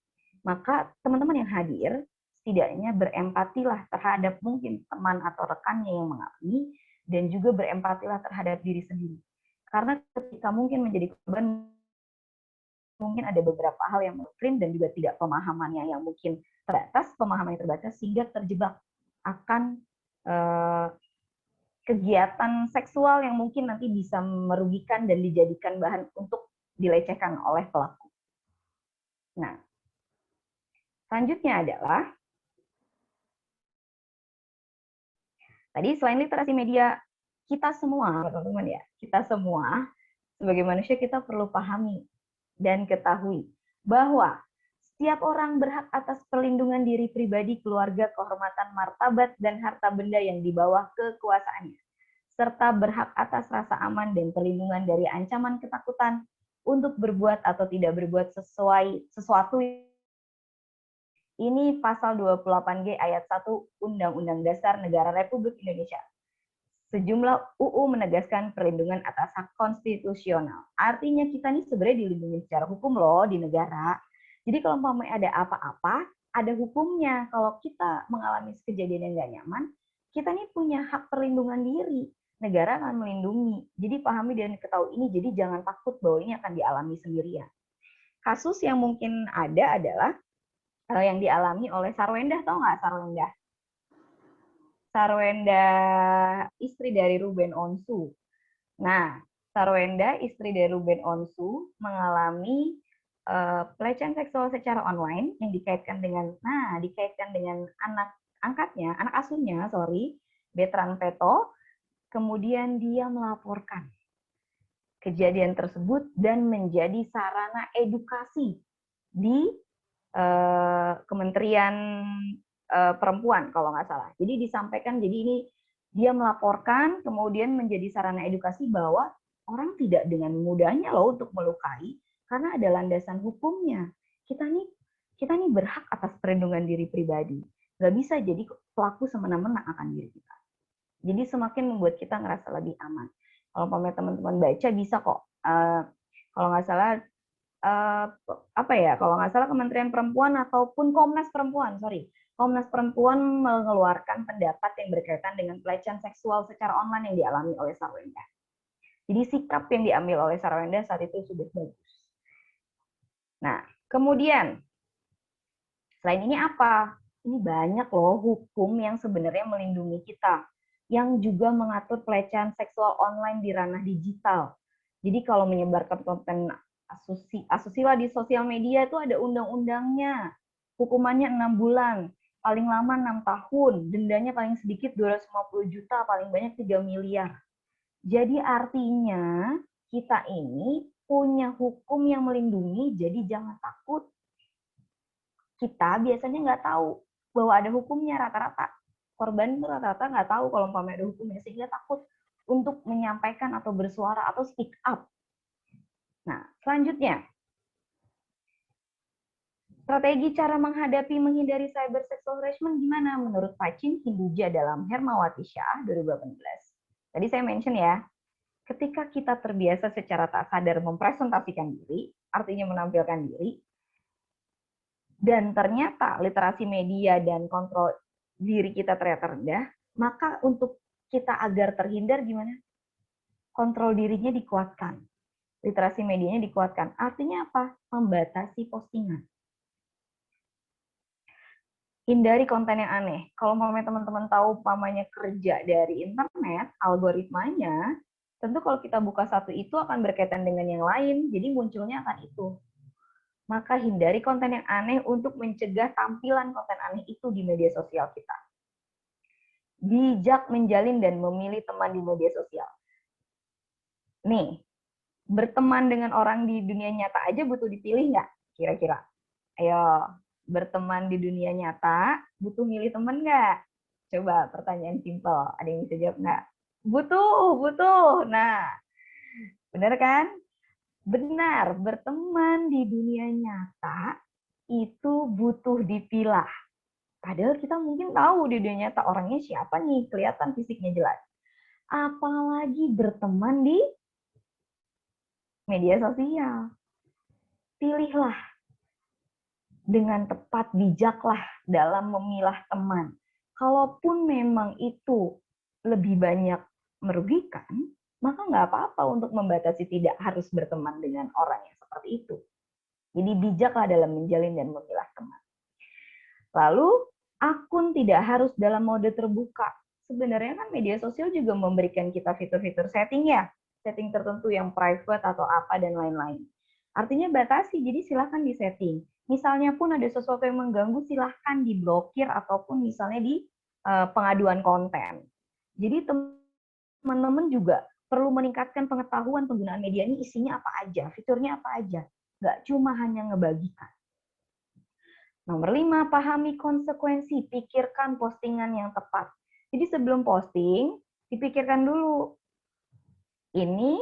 Maka teman-teman yang hadir, setidaknya berempatilah terhadap mungkin teman atau rekannya yang mengalami, dan juga berempatilah terhadap diri sendiri. Karena ketika mungkin menjadi korban, mungkin ada beberapa hal yang mengkrim dan juga tidak pemahamannya yang mungkin terbatas, pemahamannya terbatas, sehingga terjebak akan kegiatan seksual yang mungkin nanti bisa merugikan dan dijadikan bahan untuk dilecehkan oleh pelaku. Nah, selanjutnya adalah, tadi selain literasi media, kita semua, teman-teman ya, kita semua sebagai manusia kita perlu pahami dan ketahui bahwa setiap orang berhak atas perlindungan diri pribadi, keluarga, kehormatan, martabat, dan harta benda yang di bawah kekuasaannya, serta berhak atas rasa aman dan perlindungan dari ancaman ketakutan untuk berbuat atau tidak berbuat sesuatu. Ini pasal 28G ayat 1 Undang-Undang Dasar Negara Republik Indonesia. Sejumlah UU menegaskan perlindungan atas hak konstitusional. Artinya kita nih sebenarnya dilindungi secara hukum loh di negara. Jadi kalau umpamanya ada apa-apa, ada hukumnya. Kalau kita mengalami kejadian yang nggak nyaman, kita nih punya hak perlindungan diri. Negara akan melindungi. Jadi pahami dan ketahui ini, jadi jangan takut bahwa ini akan dialami sendirian. Kasus yang mungkin ada adalah yang dialami oleh Sarwenda, tahu nggak Sarwenda? Sarwenda istri dari Ruben Onsu. Nah, Sarwenda istri dari Ruben Onsu mengalami pelecehan seksual secara online yang dikaitkan dengan anak angkatnya, anak asuhnya, Betran Peto. Kemudian dia melaporkan kejadian tersebut dan menjadi sarana edukasi di Kementerian Perempuan kalau nggak salah. Jadi disampaikan, jadi ini dia melaporkan, kemudian menjadi sarana edukasi bahwa orang tidak dengan mudahnya loh untuk melukai karena ada landasan hukumnya. Kita nih berhak atas perlindungan diri pribadi. Nggak bisa jadi pelaku semena-mena akan diri kita. Jadi semakin membuat kita ngerasa lebih aman. Kalau teman-teman baca bisa kok. Kalau nggak salah kalau nggak salah Kementerian Perempuan ataupun Komnas Perempuan mengeluarkan pendapat yang berkaitan dengan pelecehan seksual secara online yang dialami oleh Sarwenda. Jadi sikap yang diambil oleh Sarwenda saat itu sudah bagus. Nah, kemudian selain ini apa? Ini banyak loh hukum yang sebenarnya melindungi kita, yang juga mengatur pelecehan seksual online di ranah digital. Jadi kalau menyebarkan konten asusila di sosial media itu ada undang-undangnya. Hukumannya 6 bulan, paling lama 6 tahun, dendanya paling sedikit 250 juta, paling banyak 3 miliar. Jadi artinya kita ini punya hukum yang melindungi, jadi jangan takut. Kita biasanya nggak tahu bahwa ada hukumnya, rata-rata. Korban itu rata-rata nggak tahu kalau umpamanya ada hukumnya, sehingga takut untuk menyampaikan atau bersuara atau speak up. Nah, selanjutnya, strategi cara menghindari cyber sexual harassment gimana? Menurut Pacin Hinduja dalam Hermawati Shah 2018. Tadi saya mention ya, ketika kita terbiasa secara tak sadar mempresentasikan diri, artinya menampilkan diri, dan ternyata literasi media dan kontrol diri kita ternyata rendah, maka untuk kita agar terhindar gimana? Kontrol dirinya dikuatkan. Literasi medianya dikuatkan. Artinya apa? Membatasi postingan. Hindari konten yang aneh. Kalau teman-teman tahu umpamanya kerja dari internet, algoritmanya, tentu kalau kita buka satu itu akan berkaitan dengan yang lain, jadi munculnya akan itu. Maka hindari konten yang aneh untuk mencegah tampilan konten aneh itu di media sosial kita. Bijak menjalin dan memilih teman di media sosial. Nih, berteman dengan orang di dunia nyata aja butuh dipilih nggak? Kira-kira. Ayo, berteman di dunia nyata butuh milih teman nggak? Coba pertanyaan simpel. Ada yang bisa jawab nggak? Butuh. Nah, benar kan? Benar, berteman di dunia nyata itu butuh dipilah. Padahal kita mungkin tahu di dunia nyata orangnya siapa nih, kelihatan fisiknya jelas. Apalagi berteman di media sosial. Pilihlah dengan tepat, bijaklah dalam memilah teman. Kalaupun memang itu lebih banyak merugikan, maka nggak apa-apa untuk membatasi tidak harus berteman dengan orang yang seperti itu. Jadi bijaklah dalam menjalin dan memilah teman. Lalu, akun tidak harus dalam mode terbuka. Sebenarnya kan media sosial juga memberikan kita fitur-fitur setting ya, setting tertentu yang private atau apa dan lain-lain. Artinya batasi, jadi silahkan disetting. Misalnya pun ada sesuatu yang mengganggu, silahkan diblokir ataupun misalnya di pengaduan konten. Jadi teman-teman juga perlu meningkatkan pengetahuan penggunaan media ini isinya apa aja, fiturnya apa aja. Nggak cuma hanya ngebagikan. Nomor 5, pahami konsekuensi, pikirkan postingan yang tepat. Jadi sebelum posting, dipikirkan dulu. Ini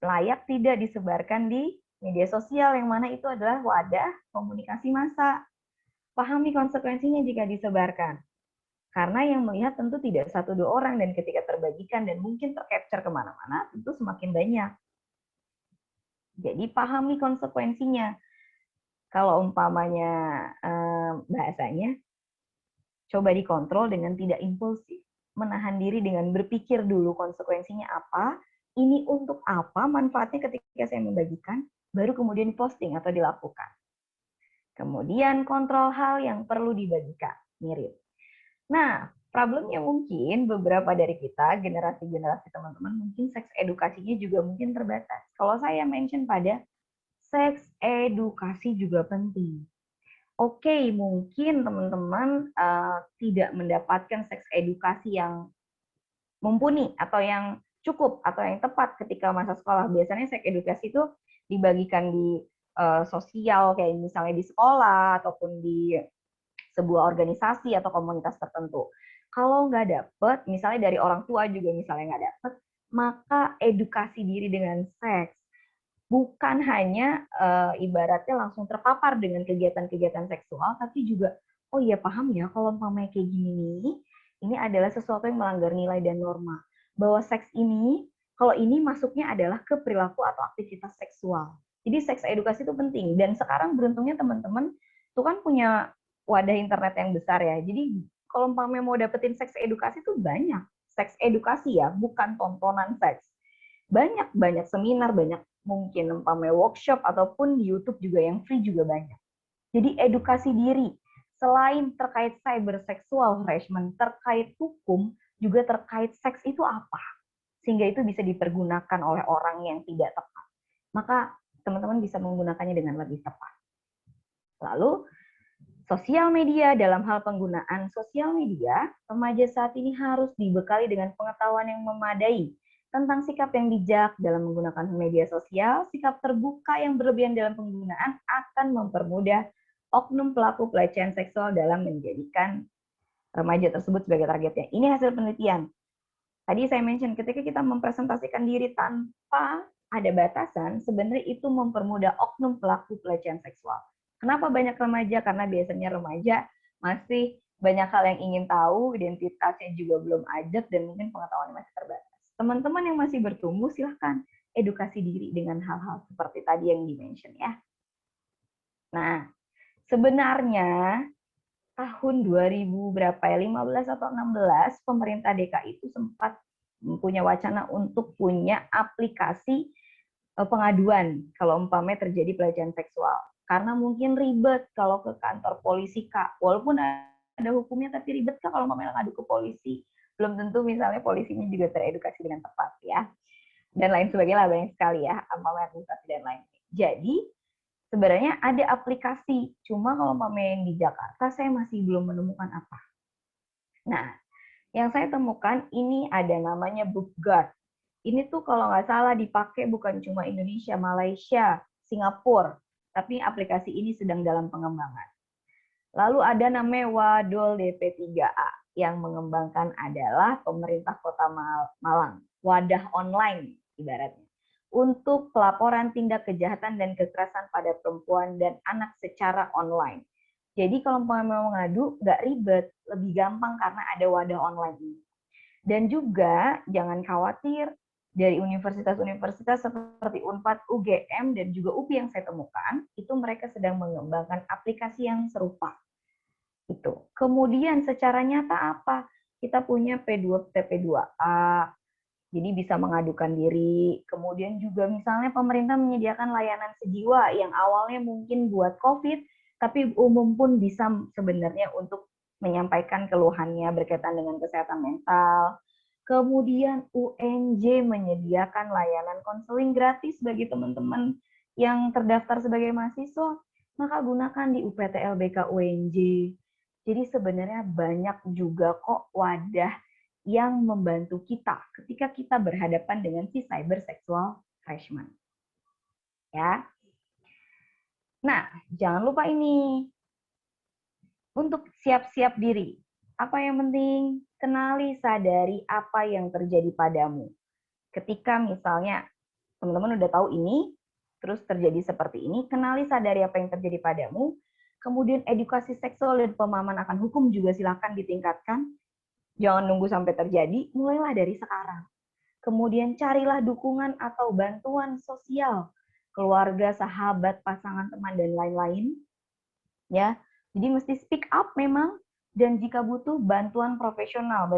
layak tidak disebarkan di media sosial, yang mana itu adalah wadah komunikasi massa. Pahami konsekuensinya jika disebarkan. Karena yang melihat tentu tidak 1-2 orang, dan ketika terbagikan dan mungkin tercapture kemana-mana, tentu semakin banyak. Jadi pahami konsekuensinya. Kalau umpamanya bahasanya, coba dikontrol dengan tidak impulsif. Menahan diri dengan berpikir dulu konsekuensinya apa, ini untuk apa, manfaatnya ketika saya membagikan, baru kemudian posting atau dilakukan. Kemudian kontrol hal yang perlu dibagikan. Mirip. Nah, problemnya mungkin beberapa dari kita, generasi-generasi teman-teman, mungkin seks edukasinya juga mungkin terbatas. Kalau saya mention pada seks edukasi juga penting. Oke, mungkin teman-teman tidak mendapatkan seks edukasi yang mumpuni atau yang cukup atau yang tepat ketika masa sekolah. Biasanya seks edukasi itu dibagikan di sosial, kayak misalnya di sekolah ataupun di sebuah organisasi atau komunitas tertentu. Kalau nggak dapet, misalnya dari orang tua juga misalnya nggak dapet, maka edukasi diri dengan seks. Bukan hanya ibaratnya langsung terpapar dengan kegiatan-kegiatan seksual, tapi juga, oh iya paham ya, kalau umpamanya kayak gini, ini adalah sesuatu yang melanggar nilai dan norma. Bahwa seks ini, kalau ini masuknya adalah ke perilaku atau aktivitas seksual. Jadi seks edukasi itu penting. Dan sekarang beruntungnya teman-teman itu kan punya wadah internet yang besar ya. Jadi kalau umpamanya mau dapetin seks edukasi itu banyak. Seks edukasi ya, bukan tontonan seks. Banyak seminar, banyak mungkin umpamanya workshop ataupun di YouTube juga yang free juga banyak. Jadi edukasi diri. Selain terkait cyber sexual harassment, terkait hukum, juga terkait seks itu apa. Sehingga itu bisa dipergunakan oleh orang yang tidak tepat. Maka teman-teman bisa menggunakannya dengan lebih tepat. Lalu, sosial media, dalam hal penggunaan sosial media, remaja saat ini harus dibekali dengan pengetahuan yang memadai tentang sikap yang bijak dalam menggunakan media sosial. Sikap terbuka yang berlebihan dalam penggunaan akan mempermudah oknum pelaku pelecehan seksual dalam menjadikan remaja tersebut sebagai targetnya. Ini hasil penelitian. Tadi saya mention, ketika kita mempresentasikan diri tanpa ada batasan, sebenarnya itu mempermudah oknum pelaku pelecehan seksual. Kenapa banyak remaja? Karena biasanya remaja masih banyak hal yang ingin tahu, identitasnya juga belum ajak, dan mungkin pengetahuannya masih terbatas. Teman-teman yang masih bertumbuh, silahkan edukasi diri dengan hal-hal seperti tadi yang di-mention ya. Nah, sebenarnya tahun 2000 berapa ya, 15 atau 16, pemerintah DKI itu sempat punya wacana untuk punya aplikasi pengaduan kalau umpamanya terjadi pelecehan seksual. Karena mungkin ribet kalau ke kantor polisi, Kak. Walaupun ada hukumnya, tapi ribet Kak kalau umpamanya ngadu ke polisi. Belum tentu misalnya polisinya juga teredukasi dengan tepat ya. Dan lain sebagainya lah, banyak sekali ya, umpamanya administrasi dan lain. Jadi, sebenarnya ada aplikasi. Cuma kalau umpamanya di Jakarta, saya masih belum menemukan apa. Nah, yang saya temukan ini ada namanya BookGuard. Ini tuh kalau nggak salah dipakai bukan cuma Indonesia, Malaysia, Singapura, tapi aplikasi ini sedang dalam pengembangan. Lalu ada namanya Wadol DP3A, yang mengembangkan adalah pemerintah Kota Malang, wadah online ibaratnya, untuk pelaporan tindak kejahatan dan kekerasan pada perempuan dan anak secara online. Jadi kalau mau ngadu, nggak ribet, lebih gampang karena ada wadah online ini. Dan juga jangan khawatir, dari universitas-universitas seperti Unpad, UGM, dan juga UPI yang saya temukan, itu mereka sedang mengembangkan aplikasi yang serupa. Itu. Kemudian secara nyata apa? Kita punya TP2A, jadi bisa mengadukan diri. Kemudian juga misalnya pemerintah menyediakan layanan sejiwa yang awalnya mungkin buat COVID, tapi umum pun bisa sebenarnya untuk menyampaikan keluhannya berkaitan dengan kesehatan mental. Kemudian UNJ menyediakan layanan konseling gratis bagi teman-teman yang terdaftar sebagai mahasiswa, maka gunakan di UPT-LBK UNJ. Jadi sebenarnya banyak juga kok wadah yang membantu kita ketika kita berhadapan dengan si cyber sexual harassment. Ya. Nah, jangan lupa ini untuk siap-siap diri. Apa yang penting? Kenali, sadari apa yang terjadi padamu. Ketika misalnya teman-teman udah tahu ini, terus terjadi seperti ini, kenali, sadari apa yang terjadi padamu. Kemudian edukasi seksual dan pemahaman akan hukum juga silakan ditingkatkan. Jangan nunggu sampai terjadi, mulailah dari sekarang. Kemudian carilah dukungan atau bantuan sosial, keluarga, sahabat, pasangan, teman, dan lain-lain. Ya, jadi mesti speak up memang. Dan jika butuh bantuan profesional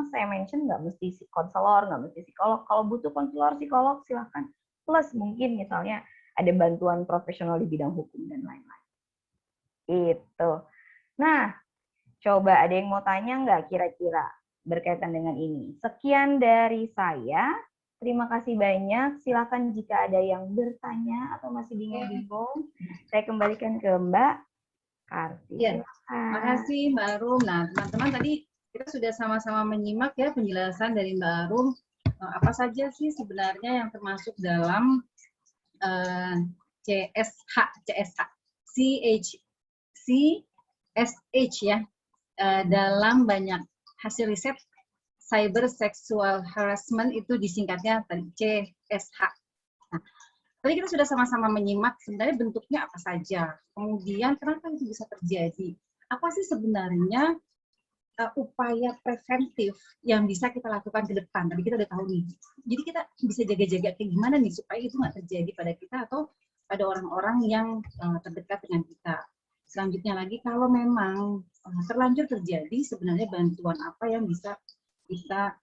saya mention nggak mesti konselor, nggak mesti psikolog. Kalau butuh konselor, psikolog silakan. Plus mungkin misalnya ada bantuan profesional di bidang hukum dan lain-lain. Itu. Nah, coba ada yang mau tanya nggak kira-kira berkaitan dengan ini? Sekian dari saya. Terima kasih banyak. Silakan jika ada yang bertanya atau masih bingung-bingung, saya kembalikan ke Mbak Karsi. Ya, terima kasih Mbak Arum. Nah, teman-teman tadi kita sudah sama-sama menyimak ya penjelasan dari Mbak Arum. Apa saja sih sebenarnya yang termasuk dalam CSH ya, dalam banyak hasil riset cyber sexual harassment itu disingkatnya tadi CSH. Nah, tadi kita sudah sama-sama menyimak sebenarnya bentuknya apa saja, kemudian kenapa itu bisa terjadi, apa sih sebenarnya upaya preventif yang bisa kita lakukan ke depan. Tadi kita udah tahu nih, jadi kita bisa jaga-jaga kayak gimana nih supaya itu nggak terjadi pada kita atau pada orang-orang yang terdekat dengan kita. Selanjutnya lagi, kalau memang terlanjur terjadi, sebenarnya bantuan apa yang bisa kita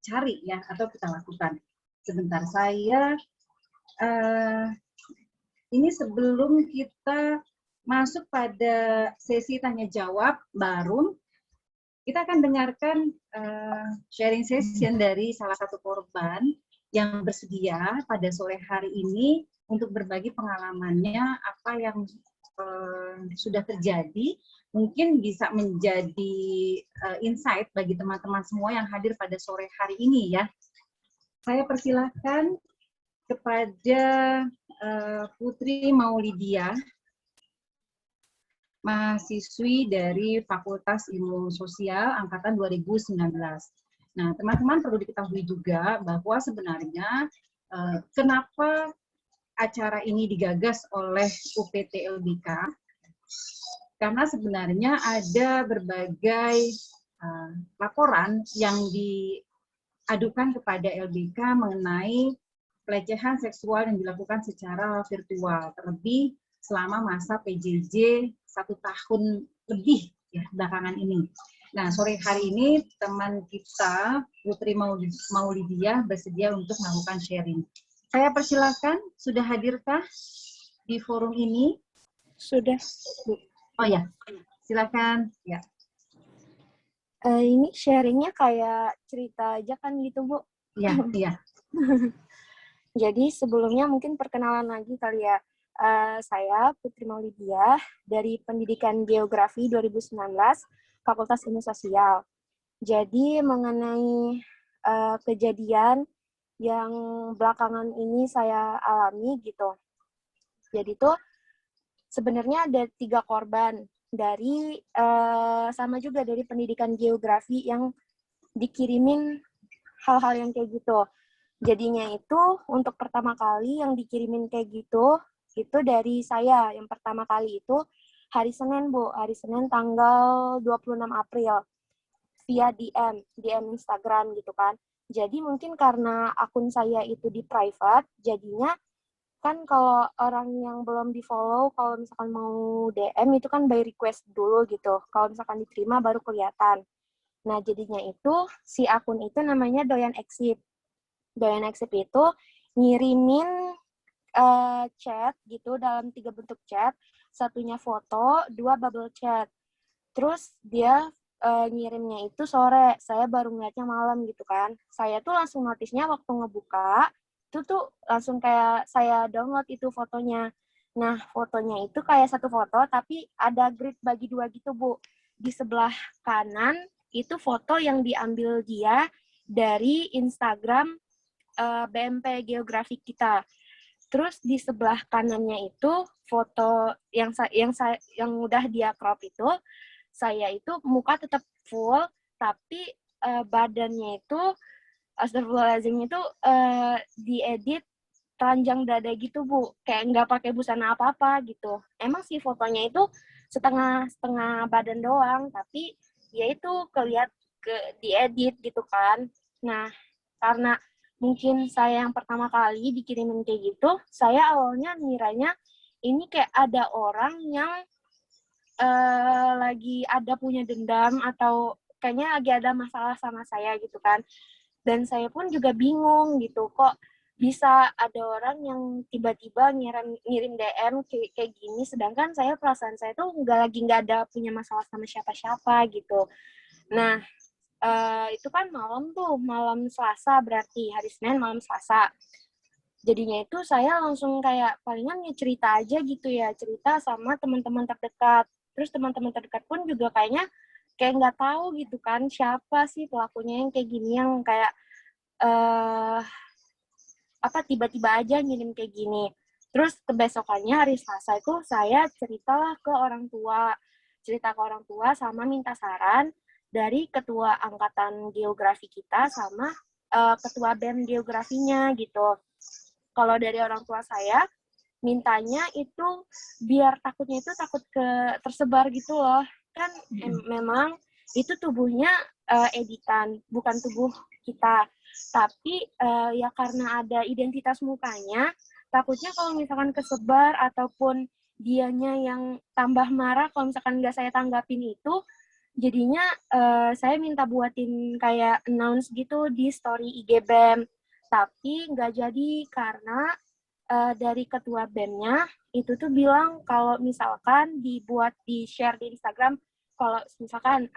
cari ya atau kita lakukan. Sebentar, saya ini sebelum kita masuk pada sesi tanya jawab baru, kita akan dengarkan sharing session dari salah satu korban yang bersedia pada sore hari ini untuk berbagi pengalamannya, apa yang sudah terjadi, mungkin bisa menjadi insight bagi teman-teman semua yang hadir pada sore hari ini ya. Saya persilahkan kepada Putri Maulidia, mahasiswi dari Fakultas Ilmu Sosial Angkatan 2019. Nah, teman-teman perlu diketahui juga bahwa sebenarnya kenapa acara ini digagas oleh UPT LBK, karena sebenarnya ada berbagai laporan yang diadukan kepada LBK mengenai pelecehan seksual yang dilakukan secara virtual, terlebih selama masa PJJ 1 tahun lebih ya belakangan ini. Nah, sore hari ini teman kita Putri Maulidiah bersedia untuk melakukan sharing. Saya persilakan, sudah hadirkah di forum ini? Sudah. Oh ya, silakan. Ya. Ini sharingnya kayak cerita aja kan gitu, Bu? Iya, iya. Jadi sebelumnya mungkin perkenalan lagi kali ya. Saya Putri Maulidiah dari Pendidikan Geografi 2019, Fakultas Ilmu Sosial. Jadi mengenai kejadian yang belakangan ini saya alami gitu. Jadi tuh sebenarnya ada 3 korban dari sama juga dari pendidikan geografi yang dikirimin hal-hal yang kayak gitu. Jadinya itu untuk pertama kali yang dikirimin kayak gitu, itu dari saya. Yang pertama kali itu hari Senin, Bu. Hari Senin tanggal 26 April. Via DM Instagram gitu kan. Jadi mungkin karena akun saya itu di private, jadinya kan kalau orang yang belum di-follow, kalau misalkan mau DM itu kan by request dulu gitu. Kalau misalkan diterima baru kelihatan. Nah, jadinya itu si akun itu namanya Doyan Exip. Doyan Exip itu ngirimin chat gitu dalam 3 bentuk chat. Satunya foto, 2 bubble chat. Terus dia ngirimnya itu sore. Saya baru ngeliatnya malam gitu kan. Saya tuh langsung notisnya waktu ngebuka, itu tuh langsung kayak saya download itu fotonya. Nah, fotonya itu kayak satu foto, tapi ada grid bagi 2 gitu, Bu. Di sebelah kanan, itu foto yang diambil dia dari Instagram BMP Geografi kita. Terus di sebelah kanannya itu foto yang udah dia crop itu, saya itu muka tetap full, tapi badannya itu astagfirullahaladzim itu diedit telanjang dada gitu, Bu. Kayak nggak pakai busana apa-apa gitu. Emang sih fotonya itu setengah badan doang, tapi ya itu diedit gitu kan. Nah, karena mungkin saya yang pertama kali dikirimin kayak gitu, saya awalnya ngiranya ini kayak ada orang yang lagi ada punya dendam atau kayaknya lagi ada masalah sama saya gitu kan. Dan saya pun juga bingung gitu, kok bisa ada orang yang tiba-tiba ngirim DM kayak gini, sedangkan saya perasaan saya tuh nggak ada punya masalah sama siapa-siapa gitu. Nah, itu kan malam Selasa, berarti hari Senin malam Selasa. Jadinya itu saya langsung kayak palingan ya cerita aja gitu ya, cerita sama teman-teman terdekat. Terus teman-teman terdekat pun juga kayaknya kayak nggak tahu gitu kan siapa sih pelakunya yang kayak gini, yang kayak tiba-tiba aja ngirim kayak gini. Terus kebesokannya hari Selasa itu saya cerita ke orang tua sama minta saran dari ketua angkatan geografi kita sama ketua BEM geografinya gitu. Kalau dari orang tua saya mintanya itu biar takut tersebar gitu loh. Kan memang itu tubuhnya editan, bukan tubuh kita. Tapi ya karena ada identitas mukanya, takutnya kalau misalkan kesebar ataupun dianya yang tambah marah kalau misalkan nggak saya tanggapin itu, jadinya saya minta buatin kayak announce gitu di story IG BEM. Tapi nggak jadi karena dari ketua BEM-nya itu tuh bilang kalau misalkan di-share di Instagram, kalau misalkan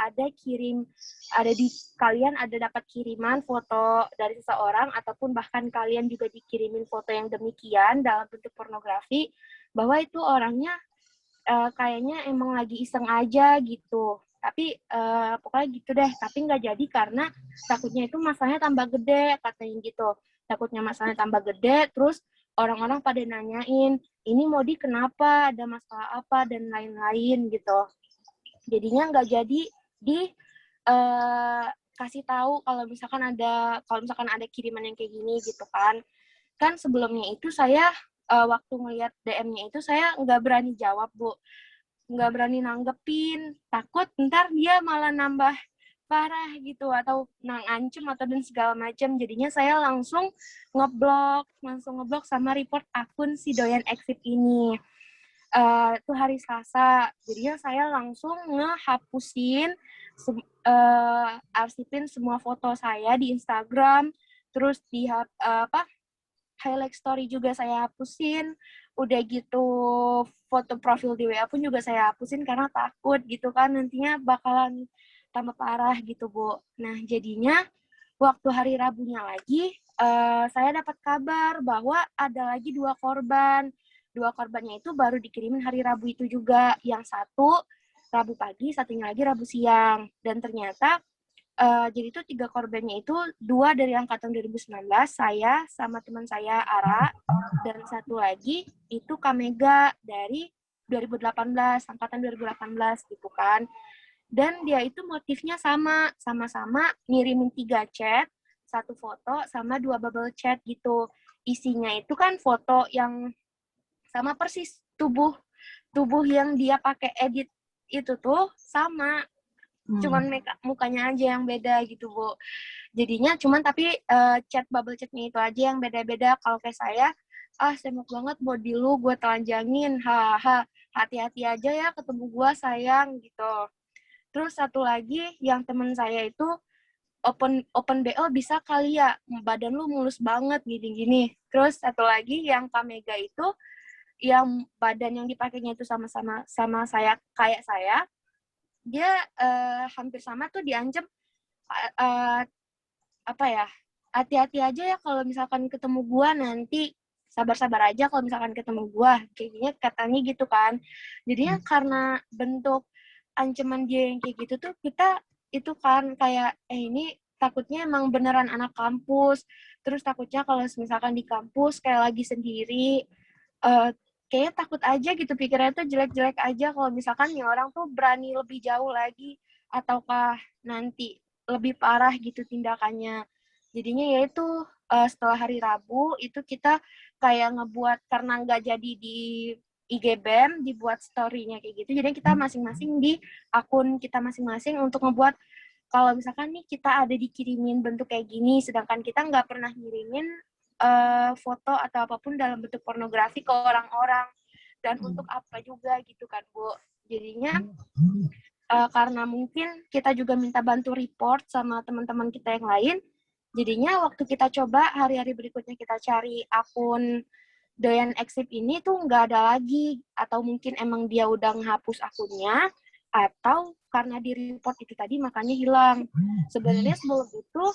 kalian ada dapat kiriman foto dari seseorang ataupun bahkan kalian juga dikirimin foto yang demikian dalam bentuk pornografi, bahwa itu orangnya kayaknya emang lagi iseng aja gitu. Tapi pokoknya gitu deh, tapi nggak jadi karena takutnya itu masalahnya tambah gede, katanya gitu. Takutnya masalahnya tambah gede, terus orang-orang pada nanyain, ini Modi kenapa, ada masalah apa, dan lain-lain gitu. Jadinya nggak jadi kasih tahu kalau misalkan ada kiriman yang kayak gini gitu kan. Kan sebelumnya itu saya waktu ngeliat DM-nya itu saya nggak berani jawab, Bu. Nggak berani nanggepin, takut ntar dia malah nambah parah gitu atau ancem atau dan segala macam. Jadinya saya langsung ngeblok sama report akun si Doyan Exip ini. itu hari Selasa. Jadinya saya langsung ngehapusin, arsipin semua foto saya di Instagram, terus di highlight story juga saya hapusin. Udah gitu foto profil di WA pun juga saya hapusin karena takut gitu kan nantinya bakalan tambah parah gitu, Bu. Nah, jadinya waktu hari Rabunya lagi, saya dapat kabar bahwa ada lagi 2 korban. 2 korbannya itu baru dikirimin hari Rabu itu juga. Yang satu Rabu pagi, satunya lagi Rabu siang. Dan ternyata jadi itu 3 korbannya itu 2 dari angkatan 2019, saya sama teman saya Ara, dan satu lagi itu Kamega dari 2018, angkatan 2018 gitu kan. Dan dia itu motifnya sama-sama ngirimin 3 chat, 1 foto sama 2 bubble chat gitu. Isinya itu kan foto yang sama persis tubuh yang dia pakai edit itu tuh sama. Cuman mukanya aja yang beda gitu, Bu. Jadinya cuman tapi chat bubble chatnya itu aja yang beda-beda. Kalau kayak saya semuk banget body lu, gue telanjangin, haha, hati-hati aja ya ketemu gue sayang gitu. Terus satu lagi yang temen saya itu open BO bisa kali ya, badan lu mulus banget gini-gini. Terus satu lagi yang Kamega itu yang badan yang dipakainya itu sama saya kayak saya, dia hampir sama tuh diancam hati-hati aja ya kalau misalkan ketemu gua nanti, sabar-sabar aja kalau misalkan ketemu gua, kayaknya katanya gitu kan. Jadinya karena bentuk ancaman dia yang kayak gitu tuh kita itu kan kayak ini takutnya emang beneran anak kampus, terus takutnya kalau misalkan di kampus kayak lagi sendiri, kayaknya takut aja gitu, pikirannya tuh jelek-jelek aja kalau misalkan nih orang tuh berani lebih jauh lagi ataukah nanti lebih parah gitu tindakannya. Jadinya yaitu setelah hari Rabu itu kita kayak ngebuat karena nggak jadi di IG BEM dibuat story-nya kayak gitu. Jadi kita masing-masing di akun kita masing-masing untuk ngebuat kalau misalkan nih kita ada dikirimin bentuk kayak gini, sedangkan kita nggak pernah ngirimin foto atau apapun dalam bentuk pornografi ke orang-orang, dan untuk apa juga gitu kan, Bu. Jadinya karena mungkin kita juga minta bantu report sama teman-teman kita yang lain, jadinya waktu kita coba hari-hari berikutnya kita cari akun Doyan Exhib ini tuh nggak ada lagi, atau mungkin emang dia udah menghapus akunnya, atau karena di report itu tadi makanya hilang. Sebenarnya sebelum itu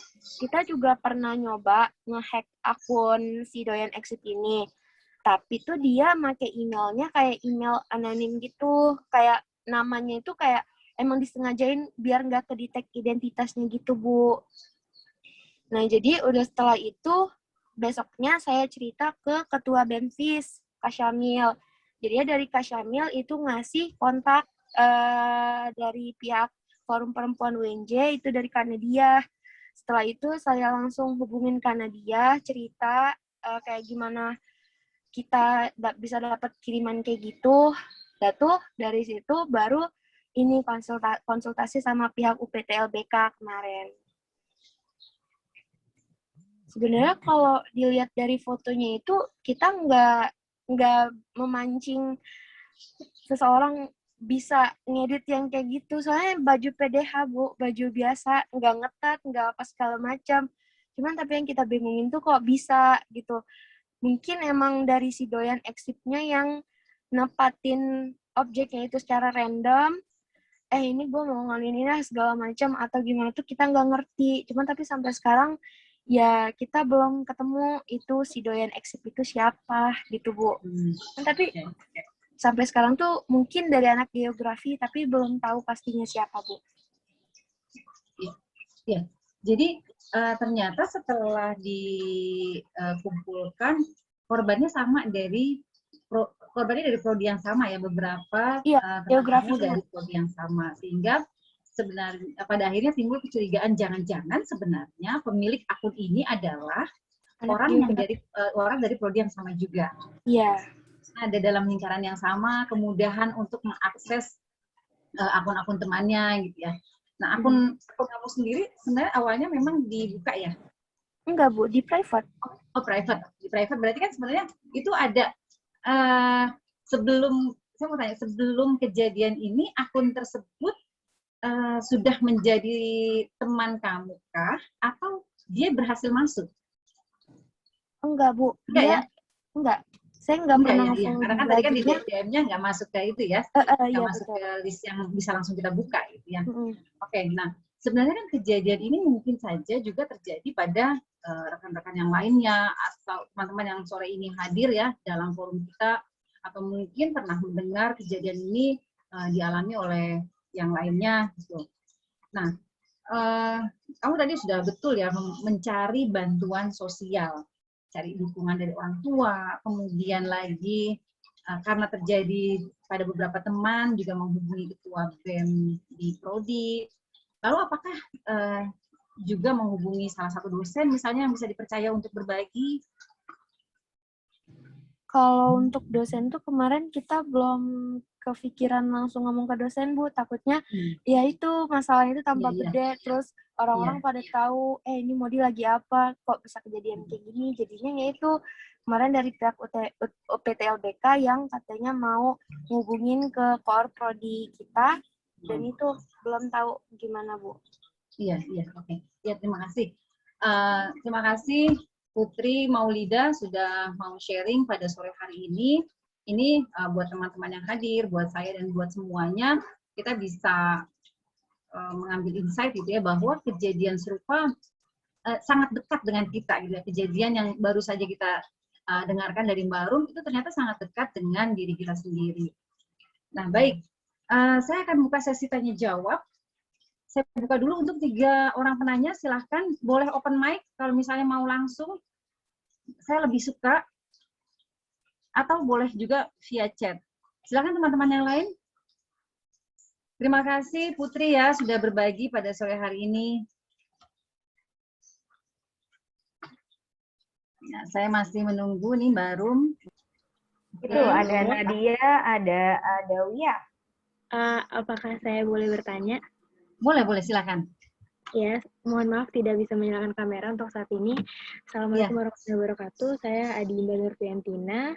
kita juga pernah nyoba ngehack akun si Doyan Exhib ini, tapi tuh dia pakai emailnya kayak email anonim gitu, kayak namanya itu kayak emang disengajain biar nggak kedetek identitasnya gitu, Bu. Nah, jadi udah setelah itu besoknya saya cerita ke Ketua BEMFIS, Kak Syamil. Jadi dari Kak Syamil itu ngasih kontak dari pihak Forum Perempuan UNJ, itu dari Kak Nadia. Setelah itu saya langsung hubungin Kak Nadia, cerita kayak gimana kita bisa dapat kiriman kayak gitu. Dan tuh dari situ baru ini konsultasi sama pihak UPT-LBK kemarin. Sebenarnya kalau dilihat dari fotonya itu kita nggak memancing seseorang bisa ngedit yang kayak gitu, soalnya baju PDH, Bu, baju biasa, nggak ngetat, nggak apa segala macam. Cuman tapi yang kita bingungin tuh kok bisa gitu. Mungkin emang dari si Doyan Exhib-nya yang nempatin objeknya itu secara random, ini gue mau ngalihin ini segala macam atau gimana tuh kita nggak ngerti. Cuman tapi sampai sekarang ya kita belum ketemu itu si Doyan Exhib itu siapa gitu, Bu. Tapi sampai sekarang tuh mungkin dari anak geografi tapi belum tahu pastinya siapa, Bu. Ya, jadi ternyata setelah dikumpulkan korbannya sama dari prodi yang sama ya, beberapa geografi dari prodi yang sama, sehingga sebenarnya pada akhirnya timbul kecurigaan jangan-jangan sebenarnya pemilik akun ini adalah orang dari prodi yang sama juga. Iya. Ada dalam lingkaran yang sama, kemudahan untuk mengakses akun-akun temannya gitu ya. Nah, akun kamu sendiri sebenarnya awalnya memang dibuka ya? Enggak, Bu, di private. Oh, private. Di private berarti kan sebenarnya itu ada sebelum saya mau tanya, sebelum kejadian ini akun tersebut sudah menjadi teman kamu kah? Atau dia berhasil masuk? Enggak, Bu. Enggak ya? Enggak. Saya enggak Enggak pernah ya, iya. langsung Karena kan tadi kan di belajarnya. DM-nya nggak masuk ke itu ya, nggak Iya, masuk betul. ke list yang bisa langsung kita buka gitu ya. Mm-mm. Oke, nah sebenarnya kan kejadian ini mungkin saja juga terjadi pada rekan-rekan yang lainnya atau teman-teman yang sore ini hadir ya dalam forum kita, atau mungkin pernah mendengar kejadian ini dialami oleh yang lainnya gitu. Nah, kamu tadi sudah betul ya mencari bantuan sosial, cari dukungan dari orang tua, kemudian lagi karena terjadi pada beberapa teman juga menghubungi ketua BEM di Prodi. Lalu apakah juga menghubungi salah satu dosen misalnya yang bisa dipercaya untuk berbagi? Kalau untuk dosen tuh kemarin kita belum kepikiran langsung ngomong ke dosen, Bu. Takutnya ya itu masalah itu tambah Iya, iya. gede, terus orang-orang Iya. pada tahu, ini Modi lagi apa, kok bisa kejadian kayak gini. Jadinya ya itu kemarin dari pihak UPTLBK yang katanya mau ngubungin ke core prodi kita, dan itu belum tahu gimana, Bu. Iya, iya, oke. Ya, terima kasih. Terima kasih Putri Maulida sudah mau sharing pada sore hari ini. Ini buat teman-teman yang hadir, buat saya dan buat semuanya, kita bisa mengambil insight gitu ya, bahwa kejadian serupa sangat dekat dengan kita gitu ya. Kejadian yang baru saja kita dengarkan dari Mbak Rum itu ternyata sangat dekat dengan diri kita sendiri. Nah, baik. Saya akan buka sesi tanya jawab. Saya buka dulu untuk 3 orang penanya, silahkan boleh open mic kalau misalnya mau langsung, saya lebih suka, atau boleh juga via chat. Silahkan teman-teman yang lain. Terima kasih Putri ya sudah berbagi pada sore hari ini. Nah, saya masih menunggu nih Mbak Rum. Itu ada Nadia, ada Wia. Apakah saya boleh bertanya? Boleh, silakan. Ya, mohon maaf tidak bisa menyalakan kamera untuk saat ini. Assalamualaikum warahmatullahi wabarakatuh. Saya Adinda Nurfiantina,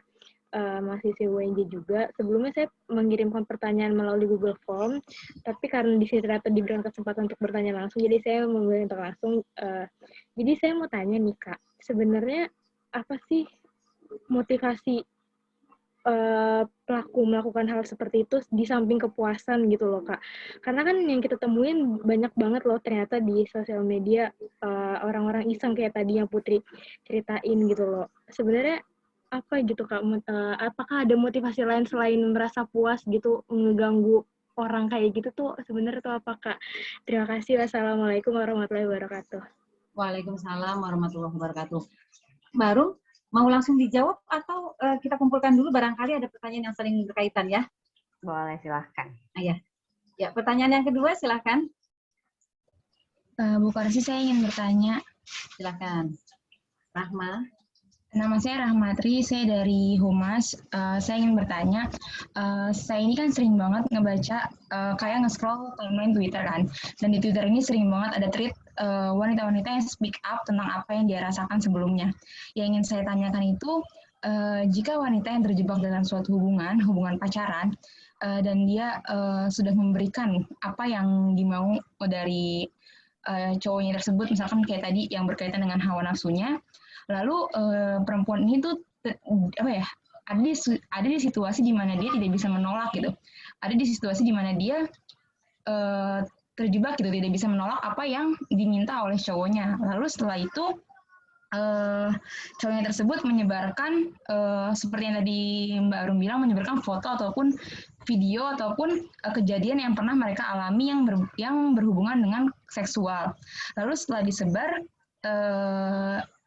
mahasiswa UNJ juga. Sebelumnya saya mengirimkan pertanyaan melalui Google Form, tapi karena di sini ternyata diberikan kesempatan untuk bertanya langsung, jadi saya memilih untuk langsung. Jadi saya mau tanya nih Kak, sebenarnya apa sih motivasi pelaku melakukan hal seperti itu di samping kepuasan gitu loh Kak. Karena kan yang kita temuin banyak banget loh ternyata di sosial media orang-orang iseng kayak tadi yang Putri ceritain gitu loh. Sebenarnya apa gitu Kak, apakah ada motivasi lain selain merasa puas gitu ngeganggu orang kayak gitu tuh sebenarnya tuh apa Kak? Terima kasih. Wassalamualaikum warahmatullahi wabarakatuh. Waalaikumsalam warahmatullahi wabarakatuh. Mbak Rum, mau langsung dijawab atau kita kumpulkan dulu, barangkali ada pertanyaan yang saling berkaitan ya? Boleh, silahkan. Ya, pertanyaan yang kedua silahkan. Bu Karsi, saya ingin bertanya. Silahkan. Rahma. Nama saya Rahmatri, saya dari Humas. Saya ingin bertanya, saya ini kan sering banget ngebaca, kayak nge-scroll timeline Twitter kan. Dan di Twitter ini sering banget ada tweet wanita-wanita yang speak up tentang apa yang dia rasakan sebelumnya. Yang ingin saya tanyakan itu, jika wanita yang terjebak dalam suatu hubungan pacaran, dan dia sudah memberikan apa yang dimau dari cowoknya tersebut, misalkan kayak tadi yang berkaitan dengan hawa nafsunya, lalu perempuan ini tuh ada di situasi di mana dia tidak bisa menolak gitu, ada di situasi di mana dia terjebak gitu, tidak bisa menolak apa yang diminta oleh cowoknya. Lalu setelah itu cowoknya tersebut menyebarkan seperti yang tadi Mbak Arum bilang, menyebarkan foto ataupun video ataupun kejadian yang pernah mereka alami yang berhubungan dengan seksual. Lalu setelah disebar,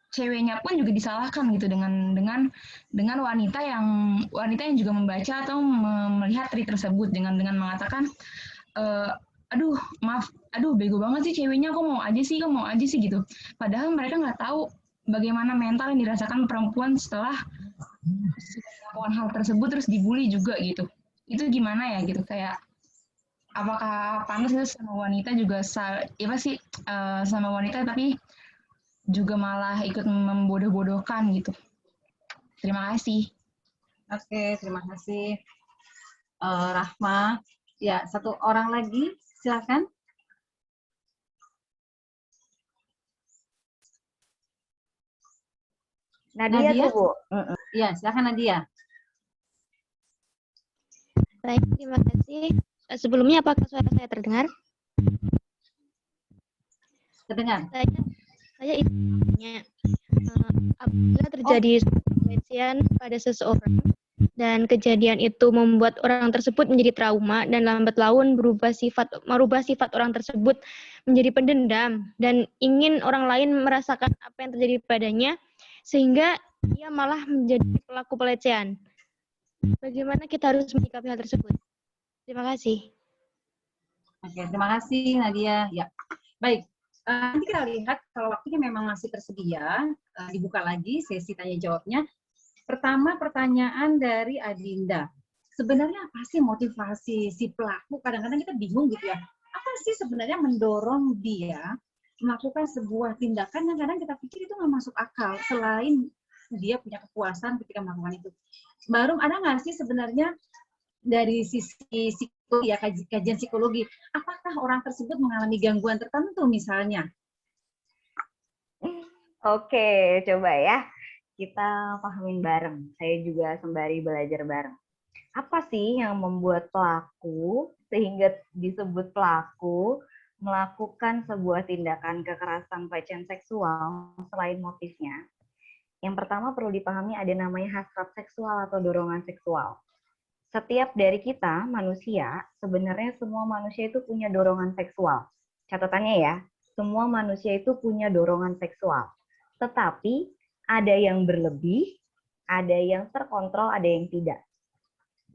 ceweknya pun juga disalahkan gitu dengan wanita yang juga membaca atau melihat tweet tersebut dengan mengatakan, aduh bego banget sih ceweknya, kok mau aja sih gitu. Padahal mereka nggak tahu bagaimana mental yang dirasakan perempuan setelah melakukan hal tersebut terus dibully juga gitu. Itu gimana ya gitu, kayak apakah pantas itu sama wanita juga sama wanita tapi juga malah ikut membodoh-bodohkan gitu. Terima kasih. Oke, terima kasih. Rahma. Ya, satu orang lagi, silakan. Nadia tuh, Bu. Ya, silakan Nadia. Baik, terima kasih. Sebelumnya apakah suara saya terdengar? Terdengar. Saya intinya apabila terjadi pelecehan pada seseorang dan kejadian itu membuat orang tersebut menjadi trauma dan lambat laun merubah sifat orang tersebut menjadi pendendam dan ingin orang lain merasakan apa yang terjadi padanya sehingga dia malah menjadi pelaku pelecehan. Bagaimana kita harus menyikapi hal tersebut? Terima kasih. Oke, terima kasih Nadia. Ya, baik. Nanti kita lihat kalau waktunya memang masih tersedia, dibuka lagi sesi tanya jawabnya. Pertama pertanyaan dari Adinda. Sebenarnya apa sih motivasi si pelaku? Kadang-kadang kita bingung gitu ya. Apa sih sebenarnya mendorong dia melakukan sebuah tindakan yang kadang kita pikir itu nggak masuk akal selain dia punya kepuasan ketika melakukan itu. Baru ada nggak sih sebenarnya dari sisi psikologi, ya, kajian psikologi, apakah orang tersebut mengalami gangguan tertentu misalnya? Oke, coba ya. Kita pahamin bareng. Saya juga sembari belajar bareng. Apa sih yang membuat pelaku, sehingga disebut pelaku, melakukan sebuah tindakan kekerasan pelecehan seksual selain motifnya? Yang pertama perlu dipahami ada namanya hasrat seksual atau dorongan seksual. Setiap dari kita, manusia, sebenarnya semua manusia itu punya dorongan seksual. Catatannya ya, semua manusia itu punya dorongan seksual. Tetapi ada yang berlebih, ada yang terkontrol, ada yang tidak.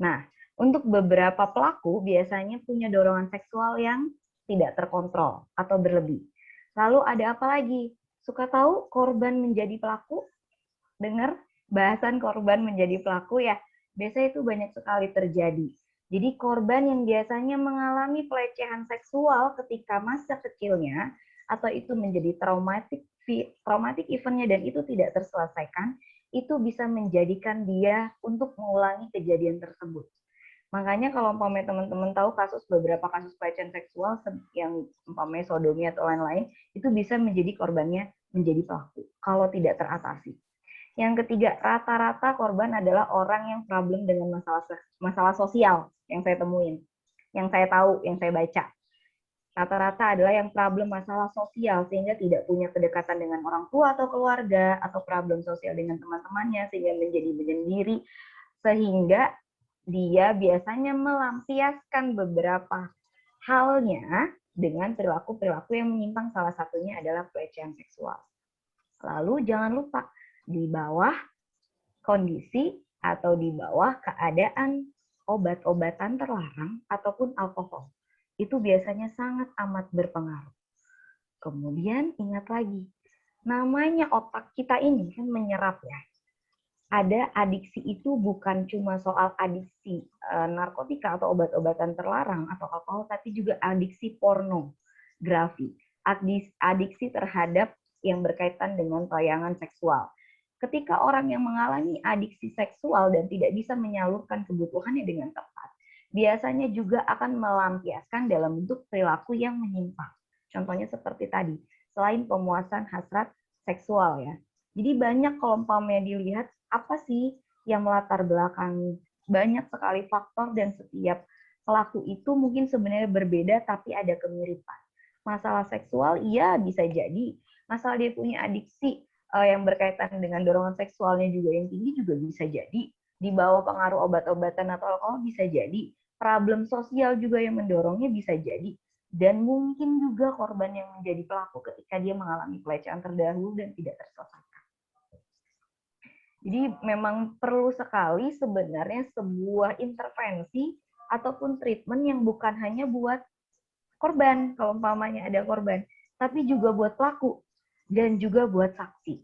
Nah, untuk beberapa pelaku biasanya punya dorongan seksual yang tidak terkontrol atau berlebih. Lalu ada apa lagi? Suka tahu korban menjadi pelaku? Dengar bahasan korban menjadi pelaku ya? Biasanya itu banyak sekali terjadi. Jadi korban yang biasanya mengalami pelecehan seksual ketika masa kecilnya atau itu menjadi traumatic eventnya dan itu tidak terselesaikan, itu bisa menjadikan dia untuk mengulangi kejadian tersebut. Makanya kalau umpamanya teman-teman tahu beberapa kasus pelecehan seksual yang umpamanya sodomi atau lain-lain, itu bisa menjadi korbannya menjadi pelaku kalau tidak teratasi. Yang ketiga, rata-rata korban adalah orang yang problem dengan masalah sosial yang saya temuin, yang saya tahu, yang saya baca. Rata-rata adalah yang problem masalah sosial sehingga tidak punya kedekatan dengan orang tua atau keluarga atau problem sosial dengan teman-temannya sehingga menjadi menyendiri sehingga dia biasanya melampiaskan beberapa halnya dengan perilaku-perilaku yang menyimpang, salah satunya adalah pelecehan seksual. Lalu jangan lupa di bawah kondisi atau di bawah keadaan obat-obatan terlarang ataupun alkohol. Itu biasanya sangat amat berpengaruh. Kemudian ingat lagi, namanya otak kita ini kan menyerap ya. Ada adiksi itu bukan cuma soal adiksi narkotika atau obat-obatan terlarang atau alkohol, tapi juga adiksi pornografi, adiksi terhadap yang berkaitan dengan tayangan seksual. Ketika orang yang mengalami adiksi seksual dan tidak bisa menyalurkan kebutuhannya dengan tepat, biasanya juga akan melampiaskan dalam bentuk perilaku yang menyimpang. Contohnya seperti tadi, selain pemuasan hasrat seksual ya. Jadi banyak kalau umpamanya dilihat apa sih yang melatar belakangi. Banyak sekali faktor dan setiap pelaku itu mungkin sebenarnya berbeda tapi ada kemiripan. Masalah seksual iya bisa jadi, masalah dia punya adiksi yang berkaitan dengan dorongan seksualnya juga yang tinggi juga bisa jadi, di bawah pengaruh obat-obatan atau alkohol bisa jadi, problem sosial juga yang mendorongnya bisa jadi, dan mungkin juga korban yang menjadi pelaku ketika dia mengalami pelecehan terdahulu dan tidak terselesaikan. Jadi memang perlu sekali sebenarnya sebuah intervensi ataupun treatment yang bukan hanya buat korban, kalau umpamanya ada korban, tapi juga buat pelaku dan juga buat saksi.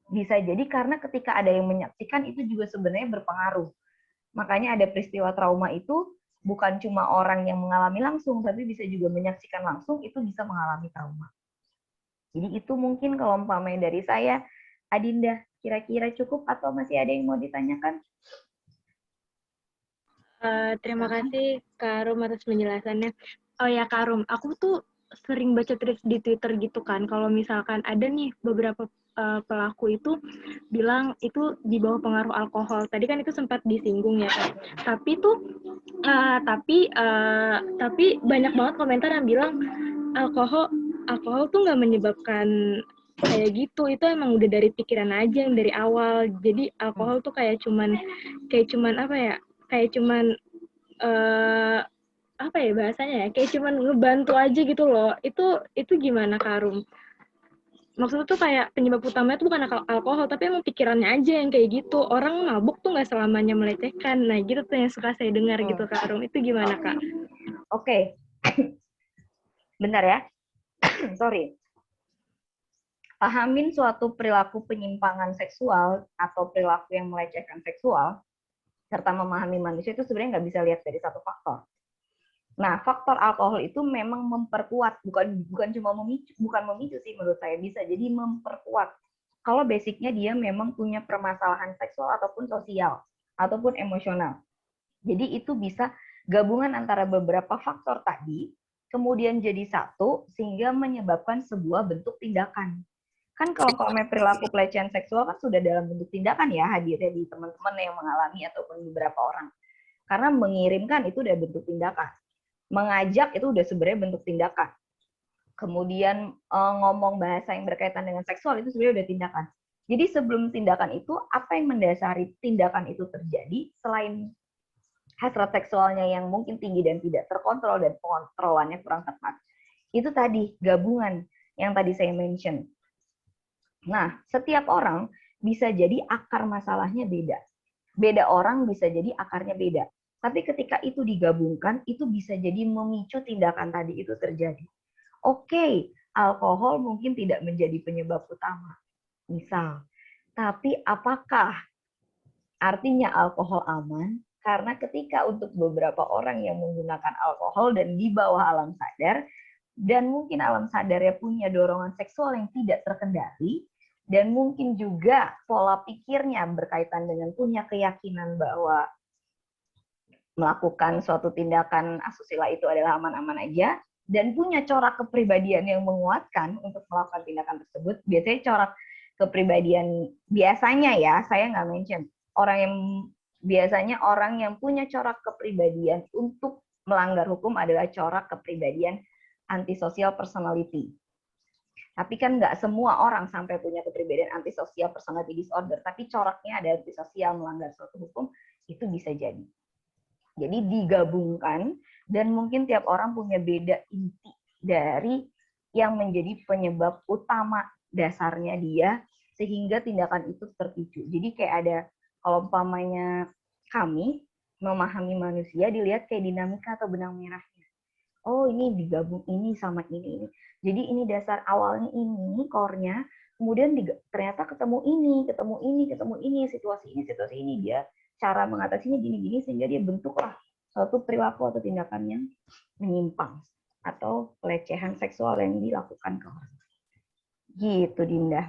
Bisa jadi karena ketika ada yang menyaksikan itu juga sebenarnya berpengaruh. Makanya ada peristiwa trauma itu bukan cuma orang yang mengalami langsung, tapi bisa juga menyaksikan langsung, itu bisa mengalami trauma. Jadi itu mungkin kalau umpamanya dari saya, Adinda, kira-kira cukup atau masih ada yang mau ditanyakan? Terima kasih Kak Arum atas penjelasannya. Oh ya Kak Arum, aku tuh sering baca tweet di Twitter gitu kan, kalau misalkan ada nih beberapa pelaku itu bilang itu di bawah pengaruh alkohol. Tadi kan itu sempat disinggung ya Kak. Tapi tuh tapi banyak banget komentar yang bilang alkohol tuh nggak menyebabkan kayak gitu. Itu emang udah dari pikiran aja yang dari awal. Jadi alkohol tuh kayak cuman apa ya? Kayak cuman apa ya bahasanya ya? Kayak cuman ngebantu aja gitu loh. Itu gimana Kak Arum? Maksudnya tuh kayak penyebab utamanya tuh bukan alkohol, tapi emang pikirannya aja yang kayak gitu. Orang mabuk tuh nggak selamanya melecehkan. Nah gitu tuh yang suka saya dengar gitu Kak Arum. Itu gimana Kak? Oke. Bentar ya. Sorry. Pahamin suatu perilaku penyimpangan seksual atau perilaku yang melecehkan seksual, serta memahami manusia itu sebenarnya nggak bisa lihat dari satu faktor. Nah, faktor alkohol itu memang memperkuat, bukan cuma memicu, bukan memicu sih menurut saya, bisa jadi memperkuat. Kalau basicnya dia memang punya permasalahan seksual ataupun sosial, ataupun emosional. Jadi itu bisa gabungan antara beberapa faktor tadi, kemudian jadi satu, sehingga menyebabkan sebuah bentuk tindakan. Kan kalau perilaku pelecehan seksual kan sudah dalam bentuk tindakan ya, hadirnya di teman-teman yang mengalami ataupun beberapa orang. Karena mengirimkan itu udah bentuk tindakan. Mengajak itu udah sebenarnya bentuk tindakan. Kemudian ngomong bahasa yang berkaitan dengan seksual itu sebenarnya udah tindakan. Jadi sebelum tindakan itu, apa yang mendasari tindakan itu terjadi selain hasrat seksualnya yang mungkin tinggi dan tidak terkontrol dan pengontrolannya kurang tepat. Itu tadi gabungan yang tadi saya mention. Nah, setiap orang bisa jadi akar masalahnya beda. Beda orang bisa jadi akarnya beda. Tapi ketika itu digabungkan, itu bisa jadi memicu tindakan tadi itu terjadi. Oke, alkohol mungkin tidak menjadi penyebab utama, misal. Tapi apakah artinya alkohol aman? Karena ketika untuk beberapa orang yang menggunakan alkohol dan di bawah alam sadar, dan mungkin alam sadarnya punya dorongan seksual yang tidak terkendali, dan mungkin juga pola pikirnya berkaitan dengan punya keyakinan bahwa melakukan suatu tindakan asusila itu adalah aman-aman aja, dan punya corak kepribadian yang menguatkan untuk melakukan tindakan tersebut. Biasanya corak kepribadian, biasanya ya, saya nggak mention, biasanya orang yang punya corak kepribadian untuk melanggar hukum adalah corak kepribadian antisocial personality. Tapi kan nggak semua orang sampai punya kepribadian antisocial personality disorder, tapi coraknya ada antisosial melanggar suatu hukum, itu bisa jadi. Jadi digabungkan, dan mungkin tiap orang punya beda inti dari yang menjadi penyebab utama dasarnya dia, sehingga tindakan itu terpicu. Jadi kayak ada, kalau umpamanya kami memahami manusia, dilihat kayak dinamika atau benang merahnya. Oh ini digabung ini sama ini. Jadi ini dasar awalnya ini, core-nya, kemudian ternyata ketemu ini, situasi ini, dia cara mengatasinya gini-gini, sehingga dia bentuklah suatu perilaku atau tindakan yang menyimpang atau pelecehan seksual yang dilakukan ke orang. Gitu, Dinda.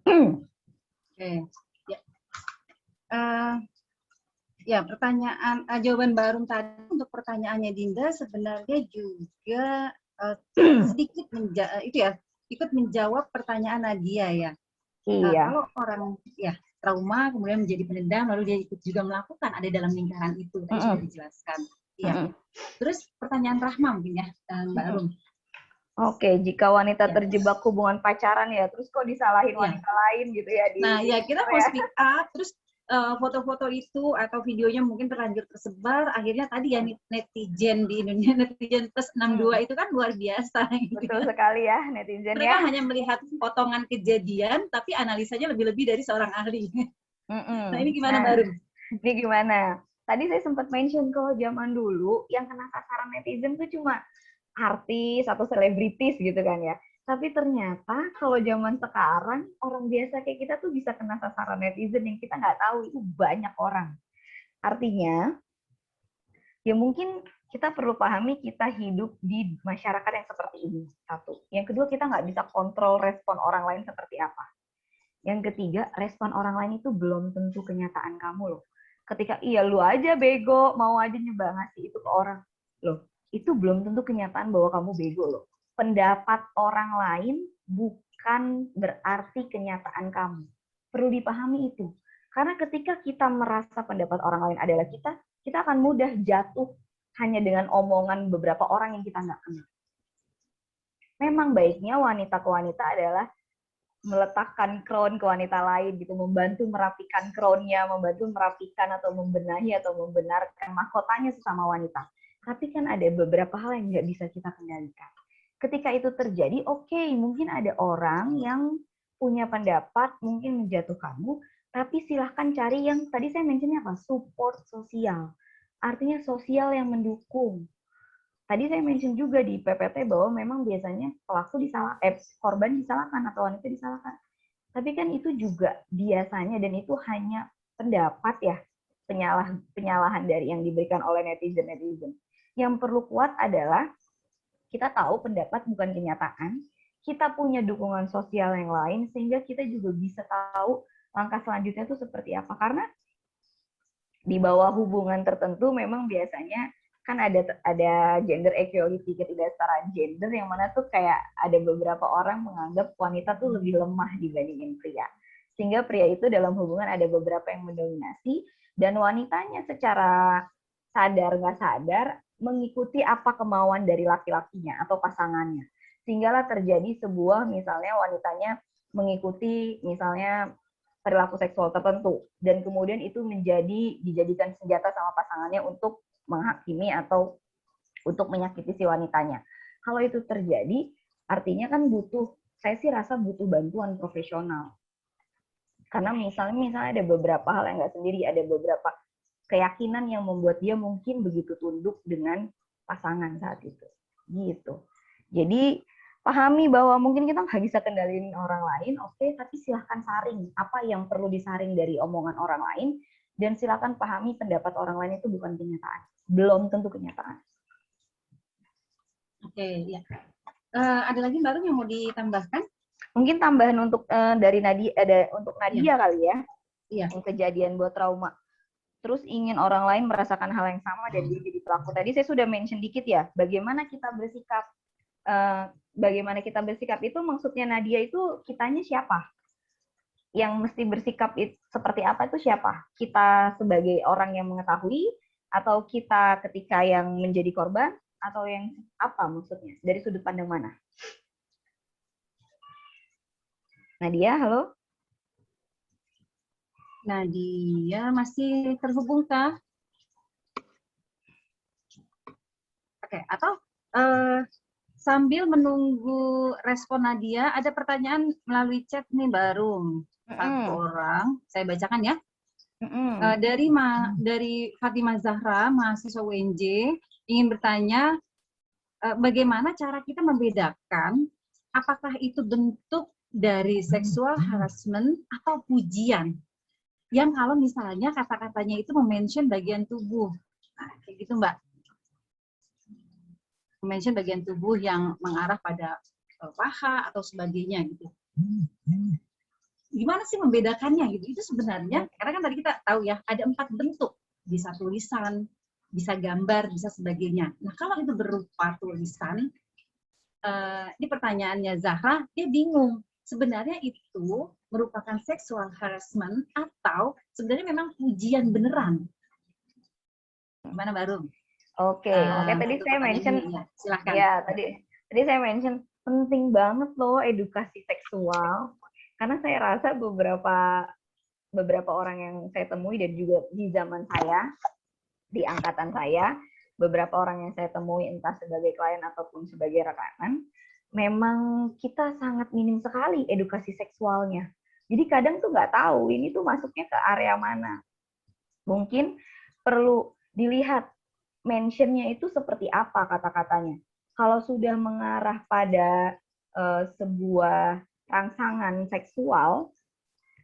Oke. Ya, pertanyaan jawaban Barum tadi untuk pertanyaannya Dinda sebenarnya juga sedikit ikut menjawab pertanyaan Nadia ya. Iya. Kalau orang ya trauma kemudian menjadi pendendam lalu dia ikut juga melakukan, ada dalam lingkaran itu tadi sudah dijelaskan. Iya. Terus pertanyaan Rahma mungkin ya, Mbak Rum. Oke, jika wanita terjebak hubungan pacaran ya, terus kok disalahin wanita lain gitu ya? Nah, ya kita mau speak up, terus foto-foto itu atau videonya mungkin terlanjur tersebar, akhirnya tadi ya netizen di Indonesia, netizen plus 62 itu kan luar biasa. Gitu. Betul sekali ya, netizen mereka ya. Hanya melihat potongan kejadian, tapi analisanya lebih-lebih dari seorang ahli. Nah ini gimana Mbak Rum? Ini gimana? Tadi saya sempat mention kalau zaman dulu yang kena sasaran netizen tuh cuma artis atau selebritis gitu kan ya. Tapi ternyata kalau zaman sekarang, orang biasa kayak kita tuh bisa kena sasaran netizen yang kita nggak tahu, itu banyak orang. Artinya, ya mungkin kita perlu pahami kita hidup di masyarakat yang seperti ini. Satu. Yang kedua, kita nggak bisa kontrol respon orang lain seperti apa. Yang ketiga, respon orang lain itu belum tentu kenyataan kamu loh. ketika iya lu aja bego, mau aja nyoba ngasih itu ke orang. Loh, itu belum tentu kenyataan bahwa kamu bego loh. Pendapat orang lain bukan berarti kenyataan kamu. Perlu dipahami itu. Karena ketika kita merasa pendapat orang lain adalah kita akan mudah jatuh hanya dengan omongan beberapa orang yang kita nggak kenal. Memang baiknya wanita ke wanita adalah meletakkan crown ke wanita lain gitu, membantu merapikan crownnya, membantu merapikan atau membenahi atau membenarkan mahkotanya sesama wanita. Tapi kan ada beberapa hal yang nggak bisa kita kendalikan. Ketika itu terjadi, oke, mungkin ada orang yang punya pendapat, mungkin menjatuhkanmu, tapi silahkan cari yang tadi saya mentionnya apa? Support sosial. Artinya sosial yang mendukung. Tadi saya mention juga di PPT bahwa memang biasanya korban disalahkan atau wanita disalahkan. Tapi kan itu juga biasanya, dan itu hanya pendapat ya, penyalahan dari yang diberikan oleh netizen. Yang perlu kuat adalah kita tahu pendapat bukan kenyataan, kita punya dukungan sosial yang lain, sehingga kita juga bisa tahu langkah selanjutnya itu seperti apa. Karena di bawah hubungan tertentu memang biasanya kan ada gender equality, ketidaksetaraan gender, yang mana tuh kayak ada beberapa orang menganggap wanita tuh lebih lemah dibandingin pria. Sehingga pria itu dalam hubungan ada beberapa yang mendominasi, dan wanitanya secara sadar nggak sadar mengikuti apa kemauan dari laki-lakinya atau pasangannya. Sehinggalah terjadi sebuah, misalnya wanitanya mengikuti misalnya perilaku seksual tertentu, dan kemudian itu dijadikan senjata sama pasangannya untuk menghakimi atau untuk menyakiti si wanitanya. Kalau itu terjadi, artinya kan saya sih rasa butuh bantuan profesional. Karena misalnya ada beberapa hal yang nggak sendiri, ada beberapa keyakinan yang membuat dia mungkin begitu tunduk dengan pasangan saat itu. Gitu. Jadi pahami bahwa mungkin kita nggak bisa kendaliin orang lain, oke, tapi silahkan saring apa yang perlu disaring dari omongan orang lain, dan silakan pahami pendapat orang lain itu bukan kenyataan, belum tentu kenyataan. Oke, ya. Ada lagi baru yang mau ditambahkan? Mungkin tambahan untuk dari Nadia, untuk Nadia kali ya, yang kejadian buat trauma. Terus ingin orang lain merasakan hal yang sama dan dia jadi pelaku. Tadi saya sudah mention dikit ya, bagaimana kita bersikap. Bagaimana kita bersikap itu maksudnya Nadia itu kitanya siapa? Yang mesti bersikap seperti apa itu siapa? Kita sebagai orang yang mengetahui, atau kita ketika yang menjadi korban, atau yang apa maksudnya? Dari sudut pandang mana? Nadia, halo? Nadia masih terhubung kah? Oke, atau sambil menunggu respon Nadia, ada pertanyaan melalui chat nih baru. Satu orang, saya bacakan ya. Dari Fatimah Zahra, mahasiswa UNJ, ingin bertanya, bagaimana cara kita membedakan apakah itu bentuk dari seksual harassment atau pujian? Yang kalau misalnya kata-katanya itu mention bagian tubuh. Nah, kayak gitu Mbak. Mention bagian tubuh yang mengarah pada paha atau sebagainya gitu. Gimana sih membedakannya gitu? Itu sebenarnya, karena kan tadi kita tahu ya, ada 4 bentuk. Bisa tulisan, bisa gambar, bisa sebagainya. Nah, kalau itu berupa tulisan, ini pertanyaannya Zahra, dia bingung. Sebenarnya itu merupakan sexual harassment atau sebenarnya memang pujian beneran? Gimana Barum? Oke, tadi saya mention, silahkan. Ya, tadi saya mention penting banget loh edukasi seksual, karena saya rasa beberapa orang yang saya temui, dan juga di zaman saya, di angkatan saya, beberapa orang yang saya temui entah sebagai klien ataupun sebagai rekanan, memang kita sangat minim sekali edukasi seksualnya. Jadi kadang tuh nggak tahu ini tuh masuknya ke area mana. Mungkin perlu dilihat mentionnya itu seperti apa kata-katanya. Kalau sudah mengarah pada sebuah rangsangan seksual,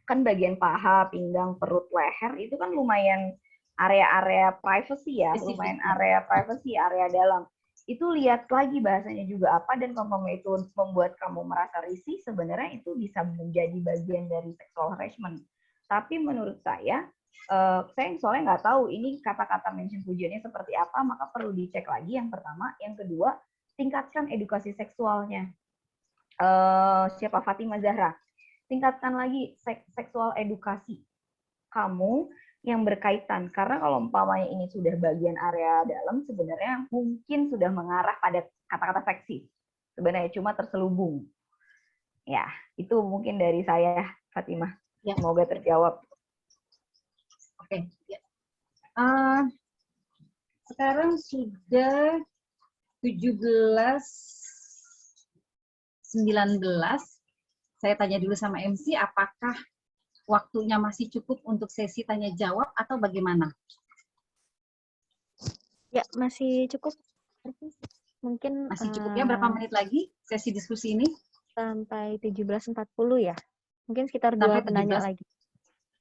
kan bagian paha, pinggang, perut, leher itu kan lumayan area-area privacy ya, lumayan area privacy, area dalam. Itu lihat lagi bahasanya juga apa, dan kalau itu membuat kamu merasa risih, sebenarnya itu bisa menjadi bagian dari sexual harassment. Tapi menurut saya, saya soalnya nggak tahu ini kata-kata mention pujiannya seperti apa, maka perlu dicek lagi yang pertama. Yang kedua, tingkatkan edukasi seksualnya. Siapa Fatimah Zahra? Tingkatkan lagi seksual edukasi kamu yang berkaitan. Karena kalau umpamanya ini sudah bagian area dalam, sebenarnya mungkin sudah mengarah pada kata-kata seksi. Sebenarnya cuma terselubung. Ya, itu mungkin dari saya, Fatimah. Ya. Semoga terjawab. Oke. Ya. Sekarang sudah 17:19. Saya tanya dulu sama MC, apakah waktunya masih cukup untuk sesi tanya jawab atau bagaimana? Ya, masih cukup. Mungkin Masih cukup ya, berapa menit lagi sesi diskusi ini? Sampai 17.40 ya. Mungkin sekitar Sampai 2 penanya 17. lagi.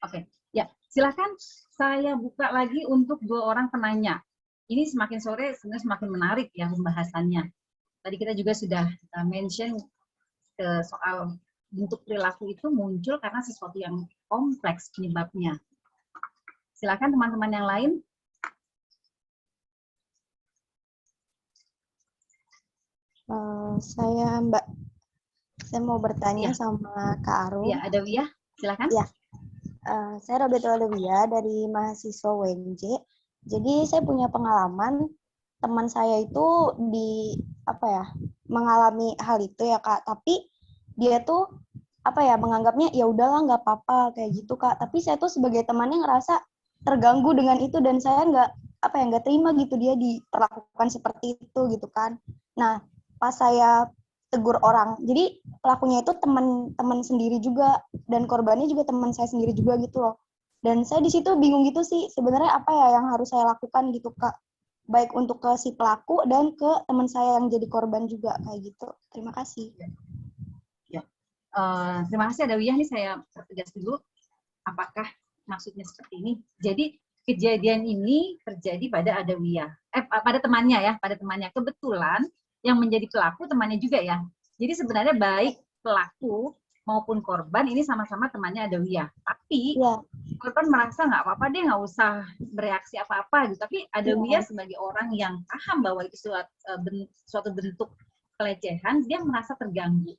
Oke, ya silakan saya buka lagi untuk 2 orang penanya. Ini semakin sore sebenarnya semakin menarik ya pembahasannya. Tadi kita juga sudah mention soal bentuk perilaku itu muncul karena sesuatu yang kompleks penyebabnya. Silakan teman-teman yang lain. Saya Mbak, saya mau bertanya Ya. sama Kak Arum. Ya, ada Wiyah, silakan. Ya, saya Robetul Adawiyah dari mahasiswa UNJ. Jadi saya punya pengalaman teman saya itu mengalami hal itu ya Kak. Tapi dia tuh menganggapnya ya udahlah nggak apa-apa kayak gitu Kak. Tapi saya tuh sebagai temannya ngerasa terganggu dengan itu dan saya nggak terima gitu dia diperlakukan seperti itu gitu kan. Nah, pas saya tegur orang, jadi pelakunya itu teman sendiri juga dan korbannya juga teman saya sendiri juga gitu loh. Dan saya di situ bingung gitu sih sebenarnya apa ya yang harus saya lakukan gitu Kak, baik untuk ke si pelaku dan ke teman saya yang jadi korban juga kayak gitu. Terima kasih. Ya. Terima kasih ada Wiyah, nih saya pertegas dulu apakah maksudnya seperti ini. Jadi kejadian ini terjadi pada Adawiyah, pada temannya ya, pada temannya. Kebetulan yang menjadi pelaku temannya juga ya. Jadi sebenarnya baik pelaku maupun korban ini sama-sama temannya Adawiyah. Tapi ya, korban merasa nggak apa-apa, dia nggak usah bereaksi apa-apa gitu. Tapi Adawiyah sebagai orang yang paham bahwa itu suatu bentuk pelecehan, dia merasa terganggu.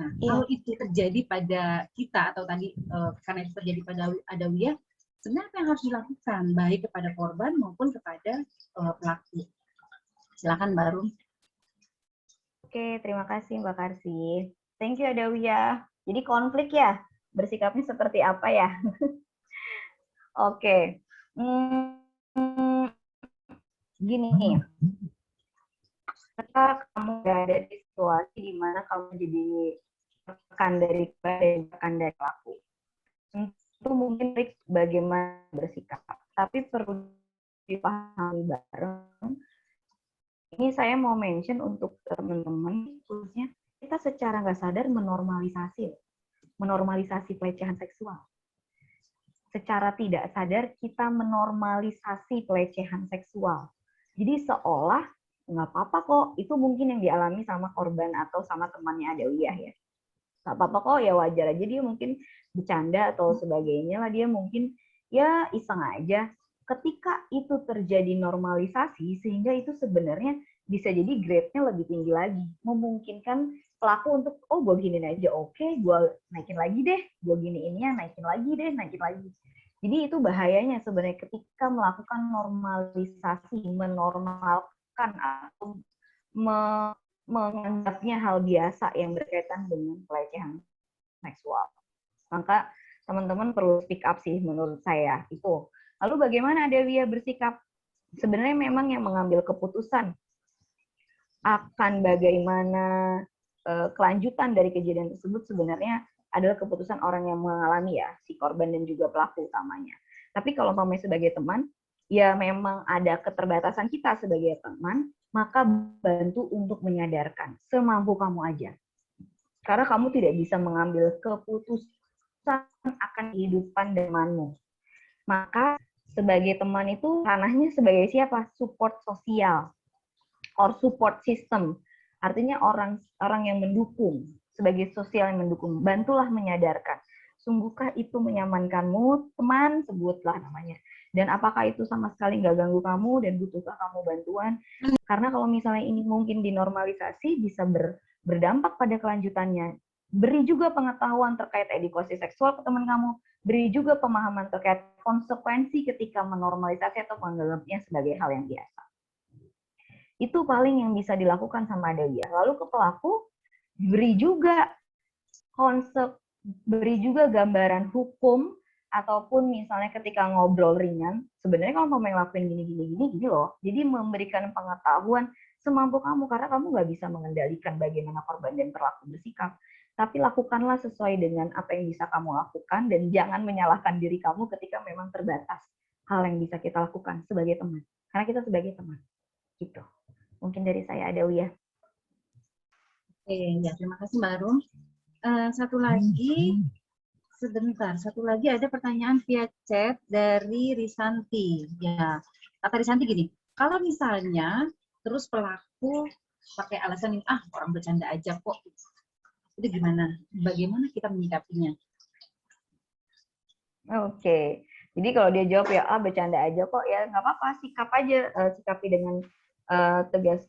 Nah, kalau itu terjadi pada kita atau tadi karena itu terjadi pada Adawiyah, sebenarnya apa yang harus dilakukan baik kepada korban maupun kepada pelaku? Silakan Baru. Oke, terima kasih Mbak Karsi. Thank you Adawiyah. Jadi konflik ya, bersikapnya seperti apa ya? Oke, gini, ketika kamu berada di situasi di mana kamu jadi rekan dari pelaku, itu mungkin bagaimana bersikap, tapi perlu dipahami bareng. Ini saya mau mention untuk teman-teman, khususnya kita secara nggak sadar menormalisasi pelecehan seksual. Secara tidak sadar kita menormalisasi pelecehan seksual. Jadi seolah nggak apa-apa kok, itu mungkin yang dialami sama korban atau sama temannya Adawiyah ya. Nggak apa-apa kok, ya wajar aja dia mungkin bercanda atau sebagainya lah, dia mungkin ya iseng aja. Ketika itu terjadi normalisasi, sehingga itu sebenarnya bisa jadi grade-nya lebih tinggi lagi. Memungkinkan pelaku untuk, oh gue giniin aja, oke, gue naikin lagi deh, gue giniinnya, naikin lagi deh, naikin lagi. Jadi itu bahayanya sebenarnya ketika melakukan normalisasi, menormalkan atau menganggapnya hal biasa yang berkaitan dengan pelecehan seksual. Maka teman-teman perlu speak up sih menurut saya itu. Lalu bagaimana Adawiyah bersikap? Sebenarnya memang yang mengambil keputusan akan bagaimana kelanjutan dari kejadian tersebut sebenarnya adalah keputusan orang yang mengalami ya, si korban dan juga pelaku utamanya. Tapi kalau umpamanya sebagai teman, ya memang ada keterbatasan kita sebagai teman, maka bantu untuk menyadarkan semampu kamu aja. Karena kamu tidak bisa mengambil keputusan akan kehidupan temanmu. Maka sebagai teman itu ranahnya sebagai siapa? Support sosial or support system. Artinya orang yang mendukung, sebagai sosial yang mendukung. Bantulah menyadarkan. Sungguhkah itu menyamankanmu, teman, sebutlah namanya. Dan apakah itu sama sekali nggak ganggu kamu dan butuhkah kamu bantuan? Karena kalau misalnya ini mungkin dinormalisasi bisa berdampak pada kelanjutannya. Beri juga pengetahuan terkait edukasi seksual ke teman kamu. Beri juga pemahaman terkait konsekuensi ketika menormalisasi atau menganggapnya sebagai hal yang biasa. Itu paling yang bisa dilakukan sama Delia. Lalu ke pelaku, beri juga beri juga gambaran hukum, ataupun misalnya ketika ngobrol ringan, sebenarnya kalau mau ngelakuin gini loh. Jadi memberikan pengetahuan semampu kamu, karena kamu nggak bisa mengendalikan bagaimana korban dan pelaku bersikap. Tapi lakukanlah sesuai dengan apa yang bisa kamu lakukan, dan jangan menyalahkan diri kamu ketika memang terbatas hal yang bisa kita lakukan sebagai teman. Karena kita sebagai teman. Gitu. Mungkin dari saya, Adelia. Oke, ya, terima kasih Mbak Arum. Satu lagi ada pertanyaan via chat dari Risanti. Ya, kata Risanti gini, kalau misalnya terus pelaku pakai alasan ini, orang bercanda aja kok, itu gimana? Bagaimana kita menyikapinya? Oke, jadi kalau dia jawab ya, bercanda aja kok, ya nggak apa-apa, sikapi dengan tegas.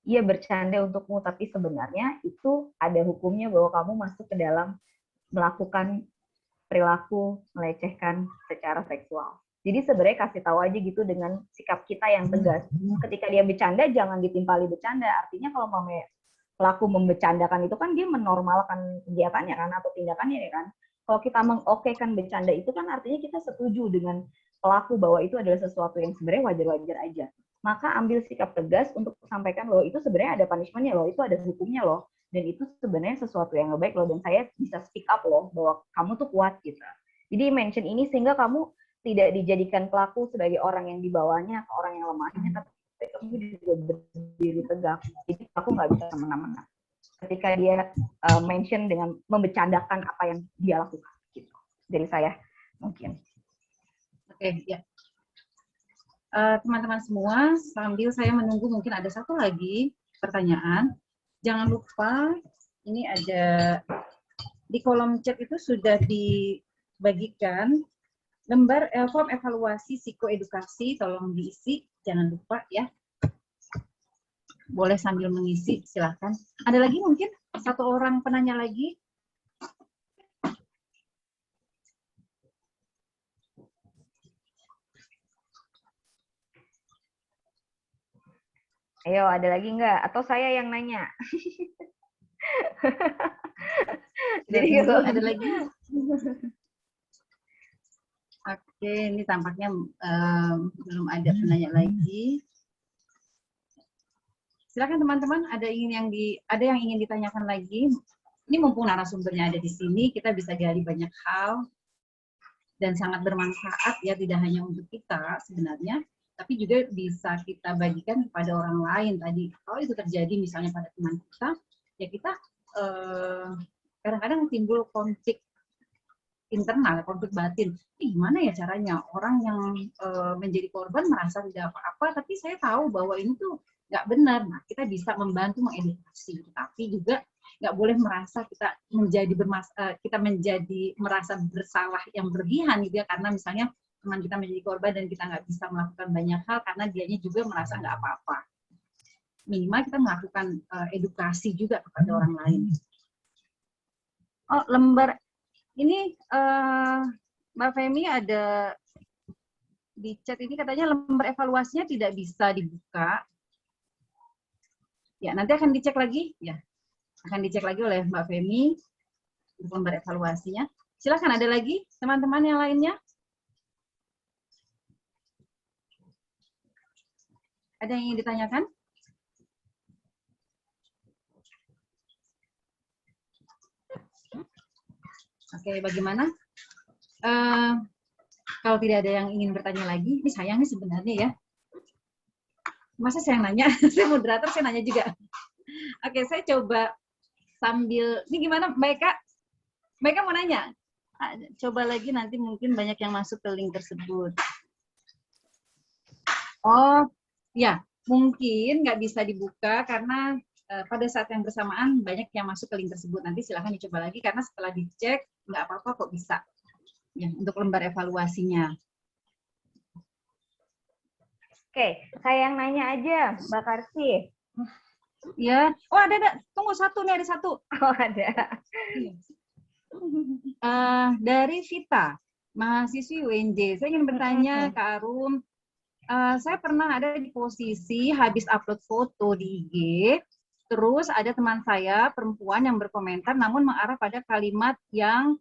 Iya bercanda untukmu, tapi sebenarnya itu ada hukumnya bahwa kamu masuk ke dalam melakukan perilaku melecehkan secara seksual. Jadi sebenarnya kasih tahu aja gitu dengan sikap kita yang tegas. Ketika dia bercanda, jangan ditimpali bercanda. Artinya kalau pelaku membercandakan itu kan dia menormalkan kegiatannya kan, atau tindakannya ya kan. Kalau kita mengokekan bercanda itu kan artinya kita setuju dengan pelaku bahwa itu adalah sesuatu yang sebenarnya wajar-wajar aja. Maka ambil sikap tegas untuk sampaikan loh, itu sebenarnya ada punishment-nya loh, itu ada hukumnya loh, dan itu sebenarnya sesuatu yang baik loh, dan saya bisa speak up loh bahwa kamu tuh kuat gitu. Jadi mention ini sehingga kamu tidak dijadikan pelaku sebagai orang yang dibawanya atau orang yang lemahnya, tapi kamu juga berdiri tegak. Jadi aku nggak bisa semena-mena ketika dia mention dengan membercandakan apa yang dia lakukan gitu. Dari saya mungkin. Oke, ya. Teman-teman semua, sambil saya menunggu mungkin ada satu lagi pertanyaan. Jangan lupa, ini ada di kolom chat itu sudah dibagikan lembar form evaluasi psikoedukasi, tolong diisi, jangan lupa ya. Boleh sambil mengisi, silahkan. Ada lagi mungkin satu orang penanya lagi? Ayo, ada lagi nggak? Atau saya yang nanya? Jadi kalau ada lagi. Oke, ini tampaknya belum ada penanya lagi. Silakan teman-teman, ada yang ingin ditanyakan lagi. Ini mumpung narasumbernya ada di sini, kita bisa gali banyak hal dan sangat bermanfaat ya, tidak hanya untuk kita sebenarnya, tapi juga bisa kita bagikan kepada orang lain tadi. Kalau itu terjadi misalnya pada teman kita, ya kita kadang-kadang timbul konflik internal, konflik batin. Gimana ya caranya orang yang menjadi korban merasa tidak apa-apa, tapi saya tahu bahwa ini tuh nggak benar. Nah, kita bisa membantu mengedukasi, tapi juga nggak boleh merasa kita menjadi merasa bersalah yang berlebihan gitu ya, karena misalnya teman kita menjadi korban dan kita nggak bisa melakukan banyak hal karena dianya juga merasa nggak apa-apa. Minimal kita melakukan edukasi juga kepada orang lain. Oh, lembar ini Mbak Femi ada di chat ini katanya lembar evaluasinya tidak bisa dibuka. Ya, nanti akan dicek lagi. Ya, akan dicek lagi oleh Mbak Femi untuk lembar evaluasinya. Silakan, ada lagi teman-teman yang lainnya? Ada yang ingin ditanyakan? Oke, bagaimana? Kalau tidak ada yang ingin bertanya lagi, ini sayang nih sebenarnya ya. Masa saya yang nanya? Saya moderator, saya nanya juga. Oke, saya coba sambil, ini gimana Mbak Eka? Mbak Eka mau nanya? Coba lagi, nanti mungkin banyak yang masuk ke link tersebut. Oh, ya, mungkin nggak bisa dibuka karena pada saat yang bersamaan banyak yang masuk ke link tersebut. Nanti silahkan dicoba lagi karena setelah dicek nggak apa-apa kok bisa. Ya, untuk lembar evaluasinya. Oke, saya yang nanya aja, Mbak Karsi. Ya, oh ada. Tunggu satu nih, ada satu. Oh ada. Dari Vita, mahasiswi UNJ. Saya ingin bertanya Kak Arum, saya pernah ada di posisi habis upload foto di IG, terus ada teman saya perempuan yang berkomentar namun mengarah pada kalimat yang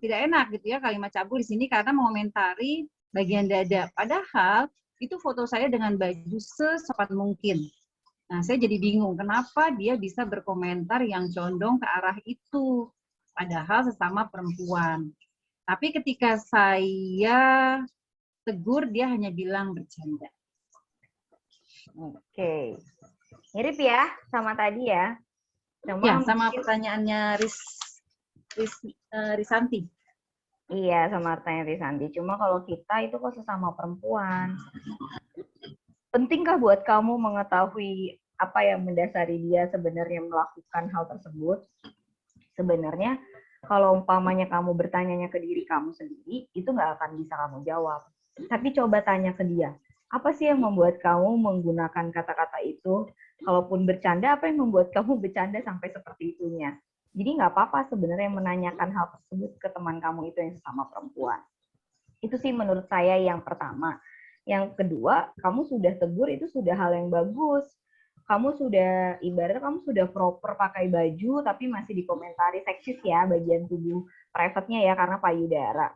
tidak enak gitu ya, kalimat cabul di sini karena mengomentari bagian dada. Padahal itu foto saya dengan baju sesopan mungkin. Nah, saya jadi bingung kenapa dia bisa berkomentar yang condong ke arah itu. Padahal sesama perempuan. Tapi ketika saya tegur, dia hanya bilang bercanda. Oke. Mirip ya sama tadi ya. Ya, sama pertanyaannya Risanti. Iya, sama pertanyaan Risanti. Cuma kalau kita itu kok sesama perempuan. Pentingkah buat kamu mengetahui apa yang mendasari dia sebenarnya melakukan hal tersebut? Sebenarnya kalau umpamanya kamu bertanyanya ke diri kamu sendiri, itu nggak akan bisa kamu jawab. Tapi coba tanya ke dia, apa sih yang membuat kamu menggunakan kata-kata itu? Kalaupun bercanda, apa yang membuat kamu bercanda sampai seperti itunya? Jadi nggak apa-apa sebenarnya menanyakan hal tersebut ke teman kamu itu yang sesama perempuan. Itu sih menurut saya yang pertama. Yang kedua, kamu sudah tegur itu sudah hal yang bagus. Kamu sudah, ibaratnya kamu sudah proper pakai baju, tapi masih dikomentari seksis ya, bagian tubuh private-nya ya, karena payudara.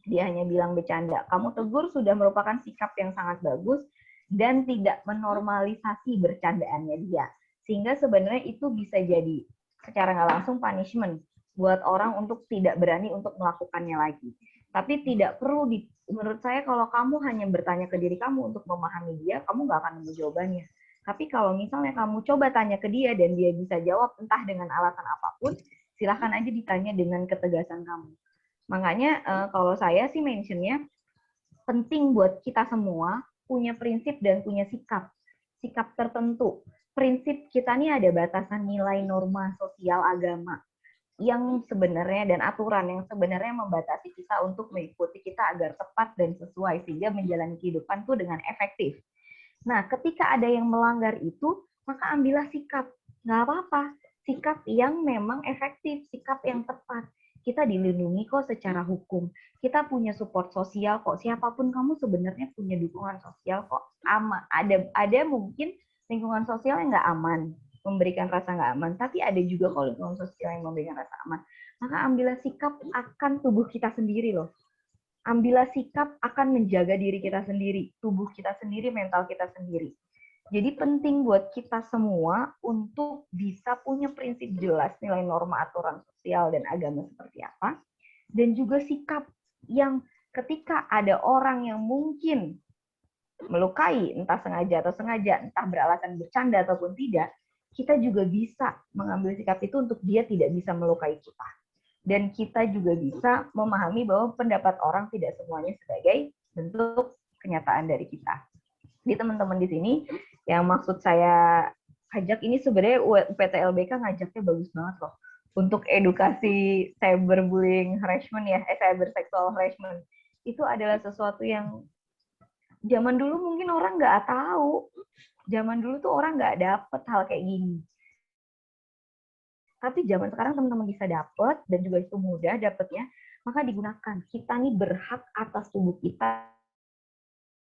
Dia hanya bilang bercanda. Kamu tegur sudah merupakan sikap yang sangat bagus, dan tidak menormalisasi bercandaannya dia. Sehingga sebenarnya itu bisa jadi secara nggak langsung punishment buat orang untuk tidak berani untuk melakukannya lagi. Tapi tidak perlu, menurut saya kalau kamu hanya bertanya ke diri kamu untuk memahami dia, kamu nggak akan nemu jawabannya. Tapi kalau misalnya kamu coba tanya ke dia dan dia bisa jawab entah dengan alasan apapun, silahkan aja ditanya dengan ketegasan kamu. Makanya kalau saya sih mentionnya penting buat kita semua punya prinsip dan punya sikap tertentu. Prinsip kita nih ada batasan nilai norma sosial agama yang sebenarnya dan aturan yang sebenarnya membatasi kita untuk mengikuti kita agar tepat dan sesuai sehingga menjalani kehidupan tuh dengan efektif. Nah, ketika ada yang melanggar itu, maka ambillah sikap. Nggak apa-apa. Sikap yang memang efektif, sikap yang tepat. Kita dilindungi kok secara hukum. Kita punya support sosial kok. Siapapun kamu sebenarnya punya dukungan sosial kok. Aman. Ada mungkin lingkungan sosial yang nggak aman, memberikan rasa nggak aman. Tapi ada juga kok lingkungan sosial yang memberikan rasa aman. Maka ambillah sikap akan tubuh kita sendiri loh. Ambillah sikap akan menjaga diri kita sendiri, tubuh kita sendiri, mental kita sendiri. Jadi penting buat kita semua untuk bisa punya prinsip jelas nilai norma aturan sosial dan agama seperti apa. Dan juga sikap yang ketika ada orang yang mungkin melukai, entah sengaja atau sengaja, entah beralasan bercanda ataupun tidak, kita juga bisa mengambil sikap itu untuk dia tidak bisa melukai kita. Dan kita juga bisa memahami bahwa pendapat orang tidak semuanya sebagai bentuk kenyataan dari kita. Di teman-teman di sini, yang maksud saya ajak ini sebenarnya UPT-LBK ngajaknya bagus banget loh. Untuk edukasi cyberbullying harassment ya, cyber sexual harassment. Itu adalah sesuatu yang zaman dulu mungkin orang nggak tahu. Zaman dulu tuh orang nggak dapet hal kayak gini. Tapi zaman sekarang teman-teman bisa dapat dan juga itu mudah dapatnya, maka digunakan. Kita nih berhak atas tubuh kita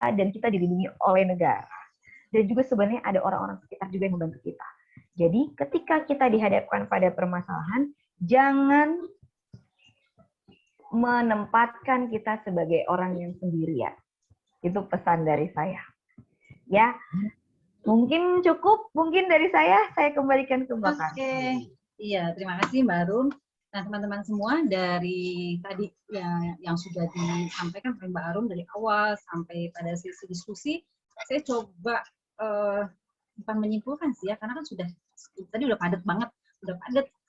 dan kita dilindungi oleh negara. Dan juga sebenarnya ada orang-orang sekitar juga yang membantu kita. Jadi ketika kita dihadapkan pada permasalahan, jangan menempatkan kita sebagai orang yang sendirian. Itu pesan dari saya. Ya, mungkin cukup, mungkin dari saya kembalikan ke Mbak Karsi. Oke. Iya, terima kasih Mbak Arum. Nah, teman-teman semua dari tadi yang sudah disampaikan oleh Mbak Arum dari awal sampai pada sesi diskusi, saya coba bukan menyimpulkan sih ya, karena kan sudah tadi udah padat banget,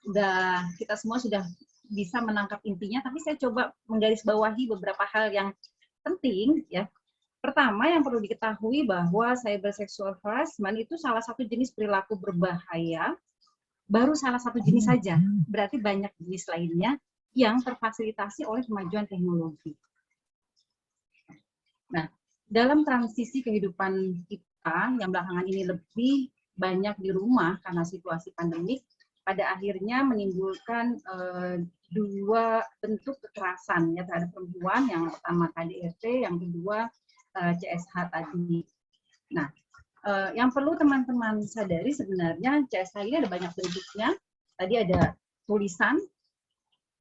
udah kita semua sudah bisa menangkap intinya, tapi saya coba menggarisbawahi beberapa hal yang penting ya. Pertama yang perlu diketahui bahwa cyber sexual harassment itu salah satu jenis perilaku berbahaya baru salah satu jenis saja, berarti banyak jenis lainnya yang terfasilitasi oleh kemajuan teknologi. Nah, dalam transisi kehidupan kita yang belakangan ini lebih banyak di rumah karena situasi pandemik, pada akhirnya menimbulkan dua bentuk kekerasan ya terhadap perempuan, yang pertama KDRT, yang kedua CSH tadi. Nah, yang perlu teman-teman sadari sebenarnya CSH ini ada banyak bentuknya. Tadi ada tulisan,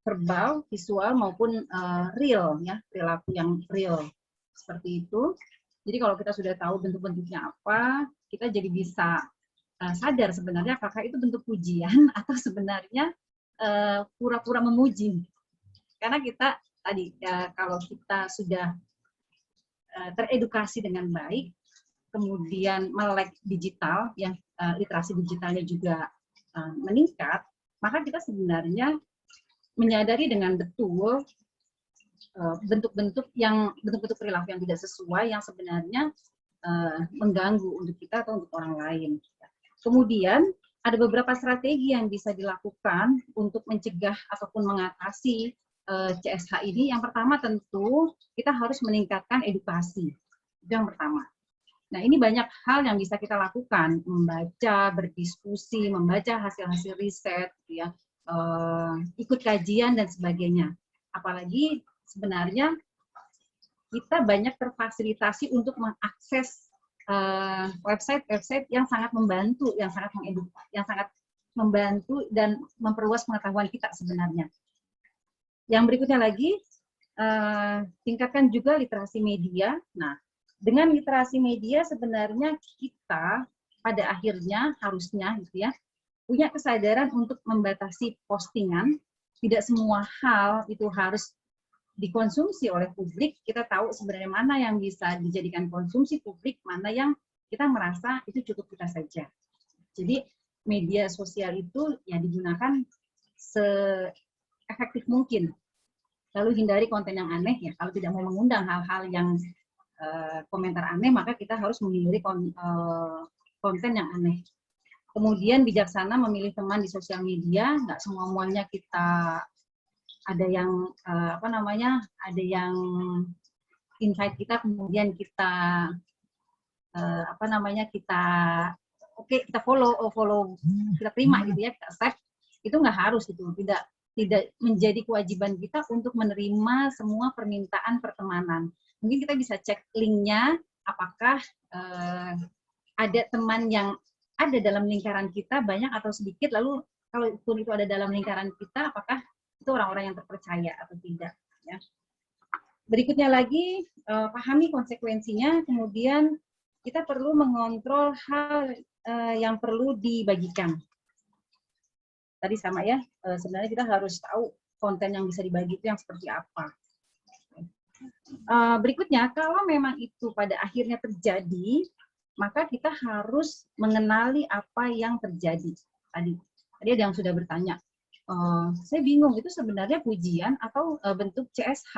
verbal, visual maupun real ya, perilaku yang real seperti itu. Jadi kalau kita sudah tahu bentuk-bentuknya apa, kita jadi bisa sadar sebenarnya apakah itu bentuk pujian atau sebenarnya pura-pura memuji. Karena kita tadi kalau kita sudah teredukasi dengan baik, kemudian melek digital, yang literasi digitalnya juga meningkat, maka kita sebenarnya menyadari dengan betul bentuk-bentuk perilaku yang tidak sesuai, yang sebenarnya mengganggu untuk kita atau untuk orang lain. Kemudian ada beberapa strategi yang bisa dilakukan untuk mencegah ataupun mengatasi CSH ini. Yang pertama tentu kita harus meningkatkan edukasi. Itu yang pertama. Nah, ini banyak hal yang bisa kita lakukan, membaca, berdiskusi, membaca hasil-hasil riset, ya, ikut kajian dan sebagainya. Apalagi sebenarnya kita banyak terfasilitasi untuk mengakses website-website yang sangat membantu, yang sangat mengedukasi, yang sangat membantu dan memperluas pengetahuan kita sebenarnya. Yang berikutnya lagi, tingkatkan juga literasi media. Nah, dengan literasi media sebenarnya kita pada akhirnya harusnya gitu ya, punya kesadaran untuk membatasi postingan. Tidak semua hal itu harus dikonsumsi oleh publik. Kita tahu sebenarnya mana yang bisa dijadikan konsumsi publik, mana yang kita merasa itu cukup kita saja. Jadi media sosial itu ya digunakan seefektif mungkin. Lalu hindari konten yang aneh ya. Kalau tidak mau mengundang hal-hal yang komentar aneh, maka kita harus menghindari konten yang aneh. Kemudian bijaksana memilih teman di sosial media. Nggak semua-muanya kita ada yang ada yang invite kita, kemudian kita kita follow, kita terima gitu ya, kita accept. Itu nggak harus, itu tidak menjadi kewajiban kita untuk menerima semua permintaan pertemanan. Mungkin kita bisa cek linknya, apakah ada teman yang ada dalam lingkaran kita banyak atau sedikit, lalu kalau itu ada dalam lingkaran kita, apakah itu orang-orang yang terpercaya atau tidak. Ya. Berikutnya lagi, pahami konsekuensinya, kemudian kita perlu mengontrol hal yang perlu dibagikan. Tadi sama ya, sebenarnya kita harus tahu konten yang bisa dibagi itu yang seperti apa. Berikutnya, kalau memang itu pada akhirnya terjadi, maka kita harus mengenali apa yang terjadi. Tadi ada yang sudah bertanya, saya bingung itu sebenarnya pujian atau bentuk CSH.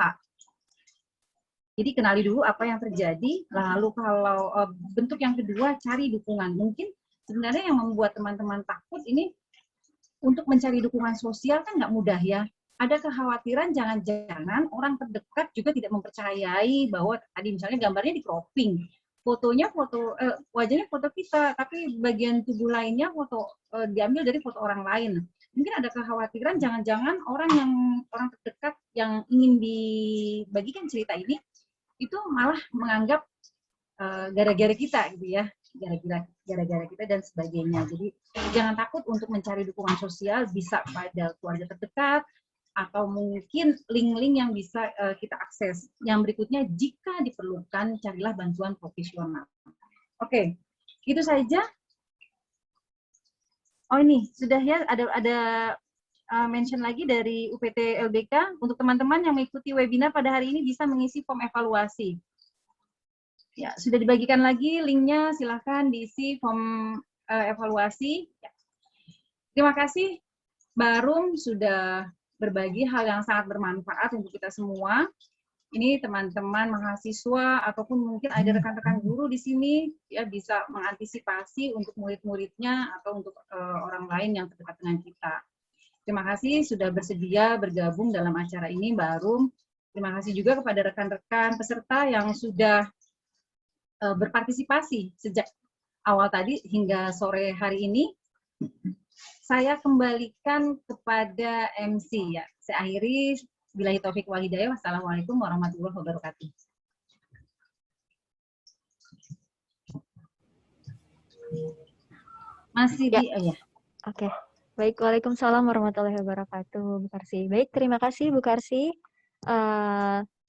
Jadi kenali dulu apa yang terjadi, lalu kalau bentuk yang kedua cari dukungan. Mungkin sebenarnya yang membuat teman-teman takut ini untuk mencari dukungan sosial kan nggak mudah ya. Ada kekhawatiran jangan-jangan orang terdekat juga tidak mempercayai bahwa tadi misalnya gambarnya di cropping, fotonya wajahnya foto kita, tapi bagian tubuh lainnya diambil dari foto orang lain. Mungkin ada kekhawatiran jangan-jangan orang terdekat yang ingin dibagikan cerita ini itu malah menganggap gara-gara kita gitu ya, gara-gara kita dan sebagainya. Jadi jangan takut untuk mencari dukungan sosial, bisa pada keluarga terdekat atau mungkin link-link yang bisa kita akses. Yang berikutnya, jika diperlukan carilah bantuan profesional. Oke, itu saja. Oh ini sudah ya, ada mention lagi dari UPT LBK, untuk teman-teman yang mengikuti webinar pada hari ini bisa mengisi form evaluasi. Ya, sudah dibagikan lagi linknya, silahkan diisi form evaluasi. Ya. Terima kasih Mbak Arum sudah berbagi hal yang sangat bermanfaat untuk kita semua. ini teman-teman mahasiswa ataupun mungkin ada rekan-rekan guru di sini ya bisa mengantisipasi untuk murid-muridnya atau untuk orang lain yang terdekat dengan kita. Terima kasih sudah bersedia bergabung dalam acara ini, Mbak Arum. Terima kasih juga kepada rekan-rekan peserta yang sudah berpartisipasi sejak awal tadi hingga sore hari ini. Saya kembalikan kepada MC ya. Saya akhiri. Billahi taufik wal hidayah. Wassalamualaikum warahmatullahi wabarakatuh. Masih Ya. di ya. Oke. Baik, waalaikumsalam warahmatullahi wabarakatuh, Bu Karsi. Baik, terima kasih Bu Karsi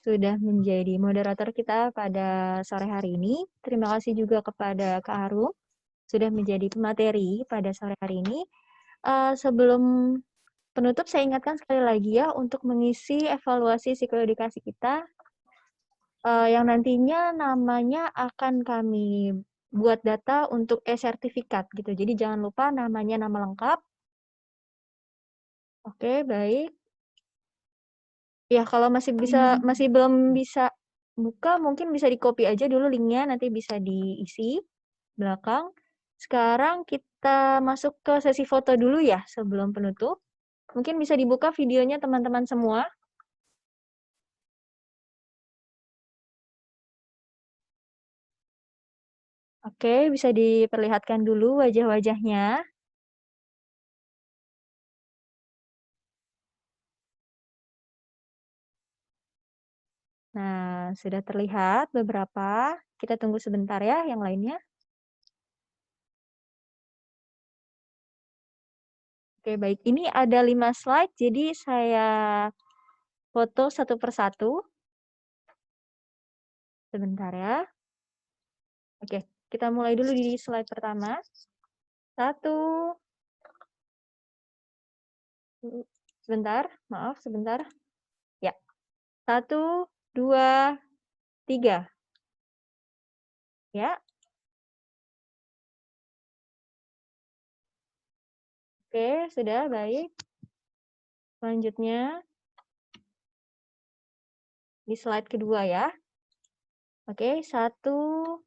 sudah menjadi moderator kita pada sore hari ini. Terima kasih juga kepada Kak Arum sudah menjadi pemateri pada sore hari ini. Sebelum penutup, saya ingatkan sekali lagi ya untuk mengisi evaluasi psikoedukasi kita yang nantinya namanya akan kami buat data untuk e-sertifikat gitu. Jadi jangan lupa namanya nama lengkap. Oke, baik. Ya, kalau masih belum bisa buka, mungkin bisa di-copy aja dulu linknya, nanti bisa diisi belakang. Sekarang kita masuk ke sesi foto dulu ya sebelum penutup. Mungkin bisa dibuka videonya teman-teman semua. Oke, bisa diperlihatkan dulu wajah-wajahnya. Nah, sudah terlihat beberapa. Kita tunggu sebentar ya yang lainnya. Oke, baik. Ini ada 5 slide, jadi saya foto satu persatu. Sebentar ya. Oke, kita mulai dulu di slide pertama. 1. Sebentar, maaf, sebentar. Ya. 1, 2, 3. Ya. Oke, sudah, baik. Selanjutnya, di slide kedua ya. Oke, 1,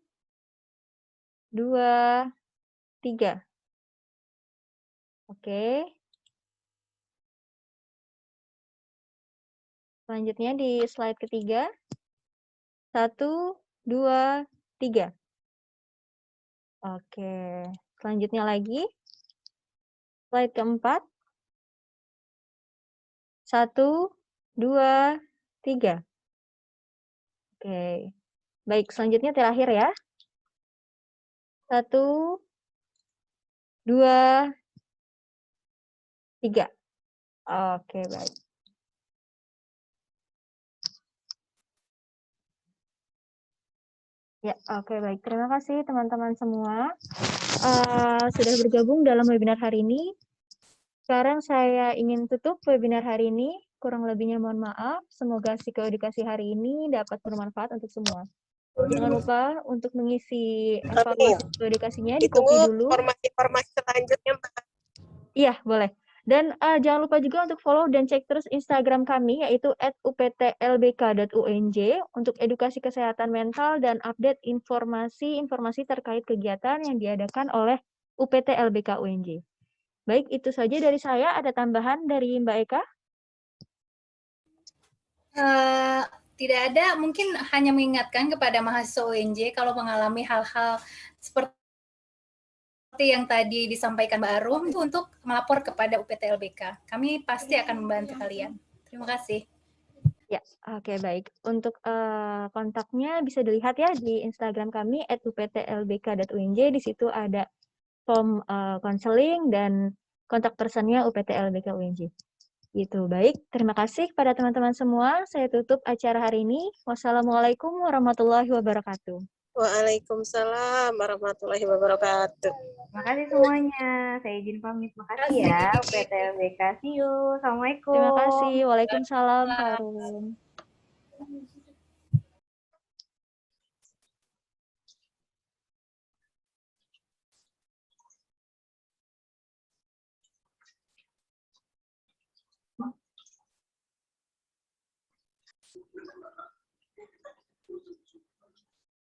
2, 3. Oke. Selanjutnya di slide ketiga. 1, 2, 3. Oke. Selanjutnya lagi. Slide keempat. 1, 2, 3. Oke. Baik, selanjutnya terakhir ya. 1, 2, 3. Oke, baik. Ya, oke, baik. Terima kasih teman-teman semua sudah bergabung dalam webinar hari ini. Sekarang saya ingin tutup webinar hari ini. Kurang lebihnya mohon maaf. Semoga psikoedukasi hari ini dapat bermanfaat untuk semua. Jangan lupa untuk mengisi evaluasi psikoedukasinya, di-copy dulu. Informasi selanjutnya, Mbak. Iya, boleh. Dan jangan lupa juga untuk follow dan cek terus Instagram kami, yaitu @uptlbk.unj untuk edukasi kesehatan mental dan update informasi-informasi terkait kegiatan yang diadakan oleh UPT LBK UNJ. Baik, itu saja dari saya. Ada tambahan dari Mbak Eka? Tidak ada, mungkin hanya mengingatkan kepada mahasiswa UNJ kalau mengalami hal-hal seperti yang tadi disampaikan Mbak Arum itu untuk melapor kepada UPT LBK. Kami pasti akan membantu kalian. Terima kasih. Ya, oke, baik. Untuk kontaknya bisa dilihat ya di Instagram kami @uptlbk.unj. Di situ ada form konseling dan kontak personnya UPT LBK UNJ. Gitu, baik. Terima kasih kepada teman-teman semua. Saya tutup acara hari ini. Wassalamualaikum warahmatullahi wabarakatuh. Waalaikumsalam warahmatullahi wabarakatuh. Terima kasih semuanya. Saya izin pamit. Makasih ya UPT LBK. See you. Assalamualaikum. Terima kasih. Waalaikumsalam, Kak Arum.